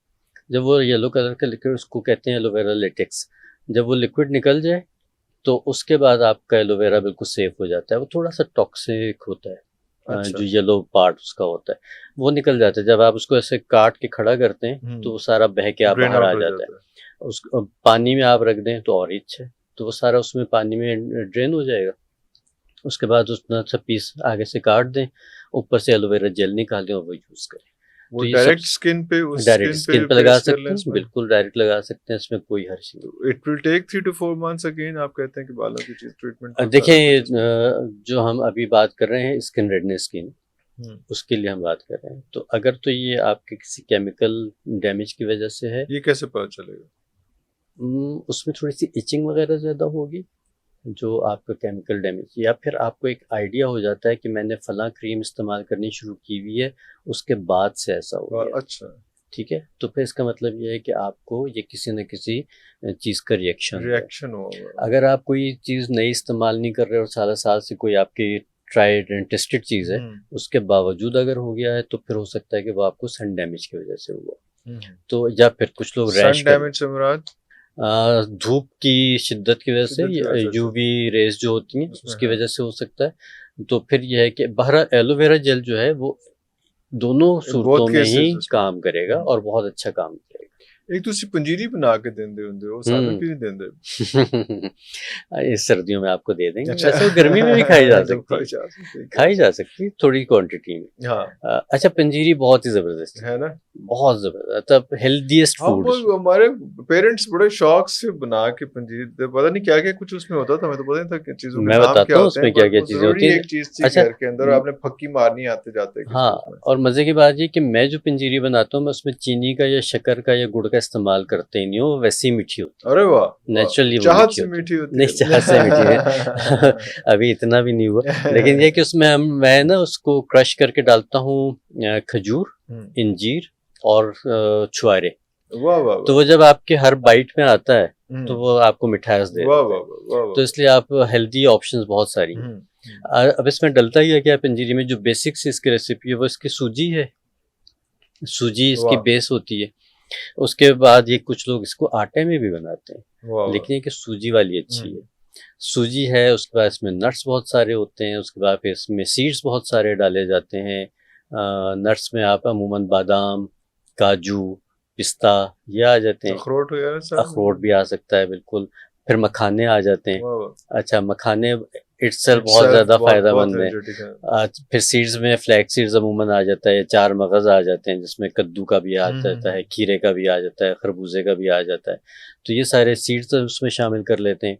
जब वो येलो कलर का लिक्विड, उसको कहते हैं एलोवेरा लेटेक्स, जब वो लिक्विड निकल जाए तो उसके बाद आपका एलोवेरा बिल्कुल सेफ हो जाता है। वो थोड़ा सा टॉक्सिक होता है, अच्छा। जो येलो पार्ट उसका होता है वो निकल जाता है। जब आप उसको ऐसे काट के खड़ा करते हैं तो वो सारा बह के आप ड्रेन बाहर आ आउट हो जाता है। जाता है। उसको पानी में आप रख दें तो और ही अच्छा है, तो वो सारा उसमें पानी में ड्रेन हो जाएगा। उसके बाद उतना सा पीस आगे से काट दें, ऊपर से एलोवेरा जेल निकाल दें और वो यूज़ करें। वो तो ये सब डायरेक्ट स्किन पे, उस डायरेक्ट स्किन पे स्किन पे लगा पेस्ट कर सकते लें हैं, इसमें। बिल्कुल डायरेक्ट लगा सकते हैं, इसमें कोई हर्ज नहीं। तो it will take 3 to 4 months again, आप कहते हैं कि बालों की चीज ट्रीटमेंट में फर्क देखिए, हो जाए। जो हम अभी बात कर रहे हैं स्किन रेडनेस की, हम्म, उसके लिए हम बात कर रहे हैं, तो अगर तो ये आपके किसी केमिकल डैमेज की वजह से है, ये कैसे पता चलेगा? उसमें थोड़ी सी इचिंग वगैरह ज़्यादा होगी, जो आपका केमिकल डैमेज, या फिर आपको एक आइडिया हो जाता है कि मैंने फ़लाँ क्रीम इस्तेमाल करनी शुरू की हुई है, उसके बाद से ऐसा हो गया। अच्छा, ठीक है, तो फिर इसका मतलब ये है कि आपको ये किसी न किसी चीज़ का रिएक्शन है। रिएक्शन होगा। अगर आप कोई चीज़ नई इस्तेमाल नहीं कर रहे और सारा साल से कोई आपकी ट्राइड एंड टेस्टेड चीज़ है, उसके बावजूद अगर हो गया है तो फिर हो सकता है कि वो आपको सन डैमेज की वजह से हुआ। तो या फिर कुछ लोग रैश सन कर, डैमेज से मुराद धूप की शिद्दत की वजह से, शिद्दत की वजह से, अच्छा। यूवी रेज जो होती हैं उसमें उसकी हाँ। वजह से हो सकता है। तो फिर यह है कि बहरहाल एलोवेरा जेल जो है वो दोनों सूरतों बहुत में ही केसेस उसमें काम करेगा और बहुत अच्छा काम करेगा। एक दूसरी पंजीरी बना के देंदे होंगे, वो सानू क्यों नहीं देंदे? इस सर्दियों में आपको दे देंगे, अच्छा। वैसे वो गर्मी में भी खाई जा तो सकती है, खाई जा सकती है, खाई जा सकती है थोड़ी क्वांटिटी में। हाँ अच्छा, पंजीरी बहुत ही ज़बरदस्त है ना। बहुत ज़बरदस्त, अब हेल्दीएस्ट हम फूड। हमारे पेरेंट्स बड़े शौक से बना के पंजीरी पता नहीं क्या क्या कुछ उसमें होता था, मैं तो पता नहीं था कि चीजों के मैं नाम बताता क्या हूँ होते उसमें हैं, क्या पर क्या वो चीज़ें होती जरूरी हैं। एक चीज थी अच्छा, घर के अंदर, आपने फक्की मारनी आते जाते किसी हाँ, उसमें। और मज़े की बात ये कि मैं जो पंजीरी बनाता हूँ मैं उसमें चीनी का या शक्कर का या गुड़ का इस्तेमाल करते ही नहीं हूँ, वो वैसी मीठी होती अरे वाह, है, नेचुरली वो चाहत मीठी से होती मीठी है। होती नहीं, चाहत से मीठी है। अभी इतना भी नहीं हुआ, लेकिन ये कि उसमें मैं ना उसको क्रश करके डालता हूँ खजूर, इंजीर और छुआरे। वाह वाह तो वाह, वो जब आपके हर बाइट में आता है तो हम्म, वो आपको मिठास दे वाह देता वाह है। वाह वाह तो वाह, इसलिए आप हेल्दी ऑप्शंस बहुत सारी हैं। अब इसमें डलता ही है क्या पंजीरी में, जो बेसिक्स इसकी रेसिपी है वो इसकी सूजी है, सूजी इसकी वाह बेस होती है। उसके बाद ये कुछ लोग इसको आटे में भी बनाते हैं, वाह, लेकिन ये कि सूजी वाली अच्छी है। सूजी है, उसके बाद इसमें नट्स बहुत सारे होते हैं, उसके बाद फिर इसमें सीड्स बहुत सारे डाले जाते हैं। नट्स में आप अमूमन बादाम, काजू, पिस्ता ये आ जाते हैं, अखरोट वगैरह सब, अखरोट भी आ सकता है बिल्कुल, फिर मखाने आ जाते हैं। वाह वाह, अच्छा, मखाने इटसेल्फ बहुत itself ज़्यादा बहुत बहुत फ़ायदेमंद है। एनर्जेटिक है। फिर सीड्स में फ्लैक्स सीड्स अमूमन आ जाता है, चार मगज़ आ जाते हैं जिसमें कद्दू का भी आ जाता है, खीरे का भी आ जाता है, खरबूजे का भी आ जाता है। तो ये सारे सीड्स उसमें शामिल कर लेते हैं।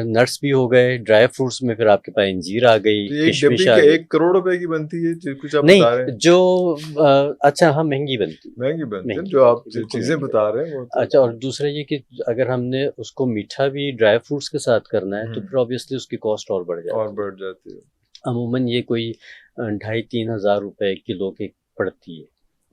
नट्स भी हो गए, ड्राई फ्रूट्स में फिर आपके पास अंजीर आ गई, तो एक किशमिश डब्बी आ के गई। 1 करोड़ रुपए की बनती है जो कुछ आप बता रहे नहीं, हैं? जो अच्छा हाँ, महंगी बनती है, महंगी बनती है, महंगी जो आप बनती है, बिल्कुल चीजें महंगी बता बनती रहे हैं वो है। अच्छा, और दूसरा ये कि अगर हमने उसको मीठा भी ड्राई फ्रूट्स के साथ करना है तो फिर ऑब्वियसली उसकी कॉस्ट और बढ़ जाती और है। बढ़ जाती है। अमूमन ये कोई 2,500-3,000 रुपए किलो की पड़ती है।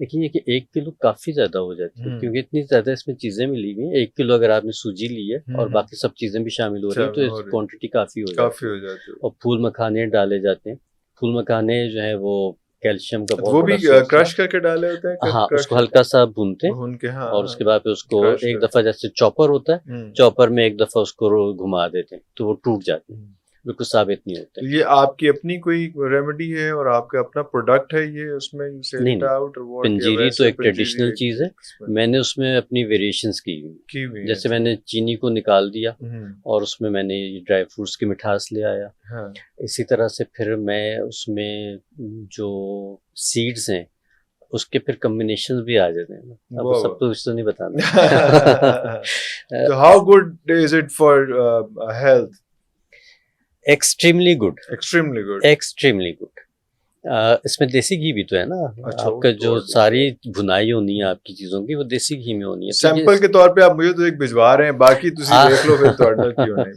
देखिए कि 1 किलो काफ़ी ज़्यादा हो जाती है, हम्म क्योंकि इतनी ज़्यादा इसमें चीज़ें मिली हुई हैं। 1 किलो अगर आपने सूजी ली है और हम्म बाकी सब चीज़ें भी शामिल हो रही हैं, तो शामिल हो इसकी रही क्वांटिटी काफ़ी हो काफी जाती है। हो जाती है। और फूल मखाने डाले जाते हैं। फूल मखाने जो है वो कैल्शियम का तो बहुत वो बड़ा भी सोर्स है। क्रश करके डाले होते हैं, हाँ, क्रश उसको हल्का-सा भूनते हैं भून के, हाँ और हाँ, उसके बाद फिर उसको क्रश एक करके। दफ़ा जैसे चॉपर होता है, हम्म चॉपर में एक दफ़ा उसको घुमा देते हैं, तो वो टूट जाते हैं, हम्म। बिल्कुल साबित नहीं होते। तो ये आपकी अपनी कोई रेमेडी है और आपका अपना प्रोडक्ट है ये, उसमें यू सेल नहीं, इट नहीं, आउट और व्हाट, या पंजीरी तो वैसे एक पंजीरी ट्रेडिशनल चीज़ है। एक किस्म मैंने उसमें अपनी वेरिएशंस की हुई। की हुई है, जैसे अच्छा। मैंने चीनी को निकाल दिया हम्म और उसमें मैंने ये ड्राई फ्रूट्स की मिठास ले आया। हाँ इसी तरह से फिर मैं उसमें जो सीड्स हैं, उसके फिर कॉम्बिनेशंस भी आ जाते हैं ना। अब वो वाह सब तो इसको नहीं बताना। वाह। तो how good is it for health? Extremely good, extremely good. Extremely good. इसमें देसी घी भी तो है ना। अच्छा, आपका तो जो और भी सारी भुनाई होनी है आपकी चीज़ों की, वो देसी घी में होनी है। तो ये सैंपल के तौर पे आप मुझे तो एक भिजवा रहे हैं, बाकी तुसी आ, देख लो फिर ਤੁਹਾਡਾ क्यों नहीं।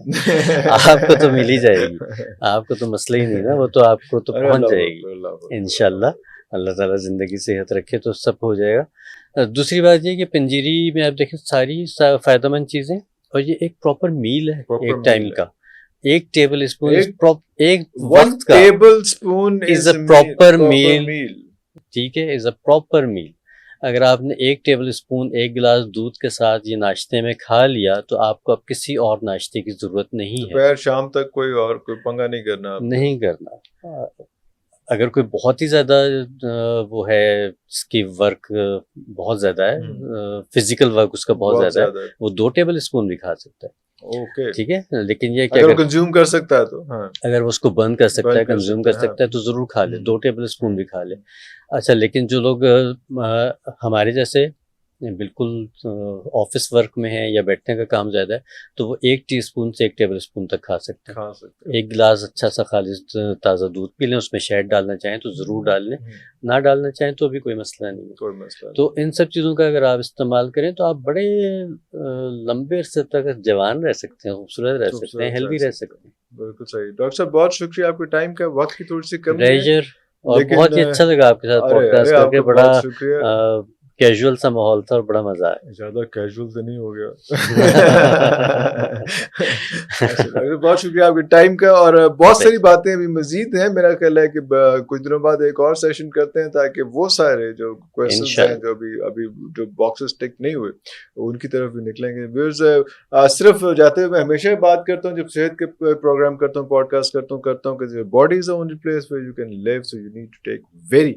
आपको तो मिल ही जाएगी। आपको तो मसला ही नहीं ना, वो तो आपको तो अरे पहुंच अल्लाह जाएगी अकबर, अल्लाह अकबर, इंशाल्लाह। अल्लाह ताला ज़िंदगी सेहत रखे तो सब हो जाएगा। दूसरी बात ये कि पंजीरी में आप देखें सारी फ़ायदेमंद चीज़ें, और ये एक प्रॉपर मील है, प्रॉपर एक टाइम मील है। का। 1 टेबल स्पून एक एक 1 वक्त का tablespoon is is a a proper proper meal. meal। ठीक है, इज़ अ प्रॉपर मील। अगर आपने 1 टेबल स्पून 1 गिलास दूध के साथ ये नाश्ते में खा लिया, तो आपको अब किसी और नाश्ते की ज़रूरत नहीं है। दोपहर शाम तक कोई और कोई पंगा नहीं करना आपने। नहीं करना। अगर कोई बहुत ही ज़्यादा वो है, इसकी वर्क बहुत ज़्यादा है, फिज़िकल वर्क उसका बहुत बहुत ज़्यादा है, ज्यादा है। वो 2 टेबल स्पून भी खा सकता है। ओके, ठीक है? लेकिन ये कि अगर वो अगर कंज्यूम कर सकता है तो हाँ, अगर वो उसको बर्न कर सकता बर्न है, कर कंज़्यूम सकता कर है, हाँ। सकता है, तो ज़रूर खा ले, 2 टेबल स्पून भी खा ले। अच्छा, लेकिन जो लोग हमारे जैसे बिल्कुल ऑफिस वर्क में है या बैठने का काम ज़्यादा है, तो वो 1 टीस्पून से 1 टेबल स्पून तक खा सकते हैं। खा सकते हैं। 1 गिलास अच्छा सा खालिस ताज़ा दूध पी लें, उसमें शहद डालना चाहें तो ज़रूर डाल लें, ना डालना चाहें तो भी कोई मसला नहीं है। कोई मसला तो इन सब चीज़ों का अगर आप इस्तेमाल करें, तो आप बड़े लंबे अरसे तक जवान रह सकते हैं, खूबसूरत रह सकते हैं, हेल्दी रह सकते हैं। बिल्कुल सही। डॉक्टर साहब बहुत शुक्रिया, आपके टाइम का, वक्त की थोड़ी सी कमी है, प्लेज़र। और लेकिन बहुत ही अच्छा लगा आपके साथ अरे अरे पॉडकास्ट करके, आपका बड़ा बहुत शुक्रिया। कैजुअल सा माहौल था और बड़ा मज़ा आया। ज़्यादा कैजुअल तो नहीं हो गया। अच्छा, डॉक्टर बहुत शुक्रिया आपके टाइम का, और बहुत सारी बातें अभी मज़ीद हैं। मेरा ख्याल है कि कुछ दिनों बाद एक और सेशन करते हैं, ताकि वो सारे जो क्वेश्चंस हैं जो अभी अभी जो बॉक्सेस टिक नहीं हुए, उनकी तरफ भी निकलेंगे। व्यूअर्स, सिर्फ जाते हुए मैं हमेशा बात करता हूँ, जब सेहत के प्रोग्राम करता हूँ, पॉडकास्ट करता हूँ कि body is the only place where you can live, so you need to take very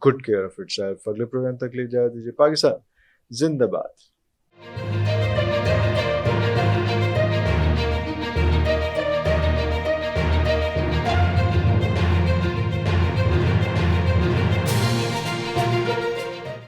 good care of itself. अगले प्रोग्राम तक ले जा दीजिए। पाकिस्तान जिंदाबाद।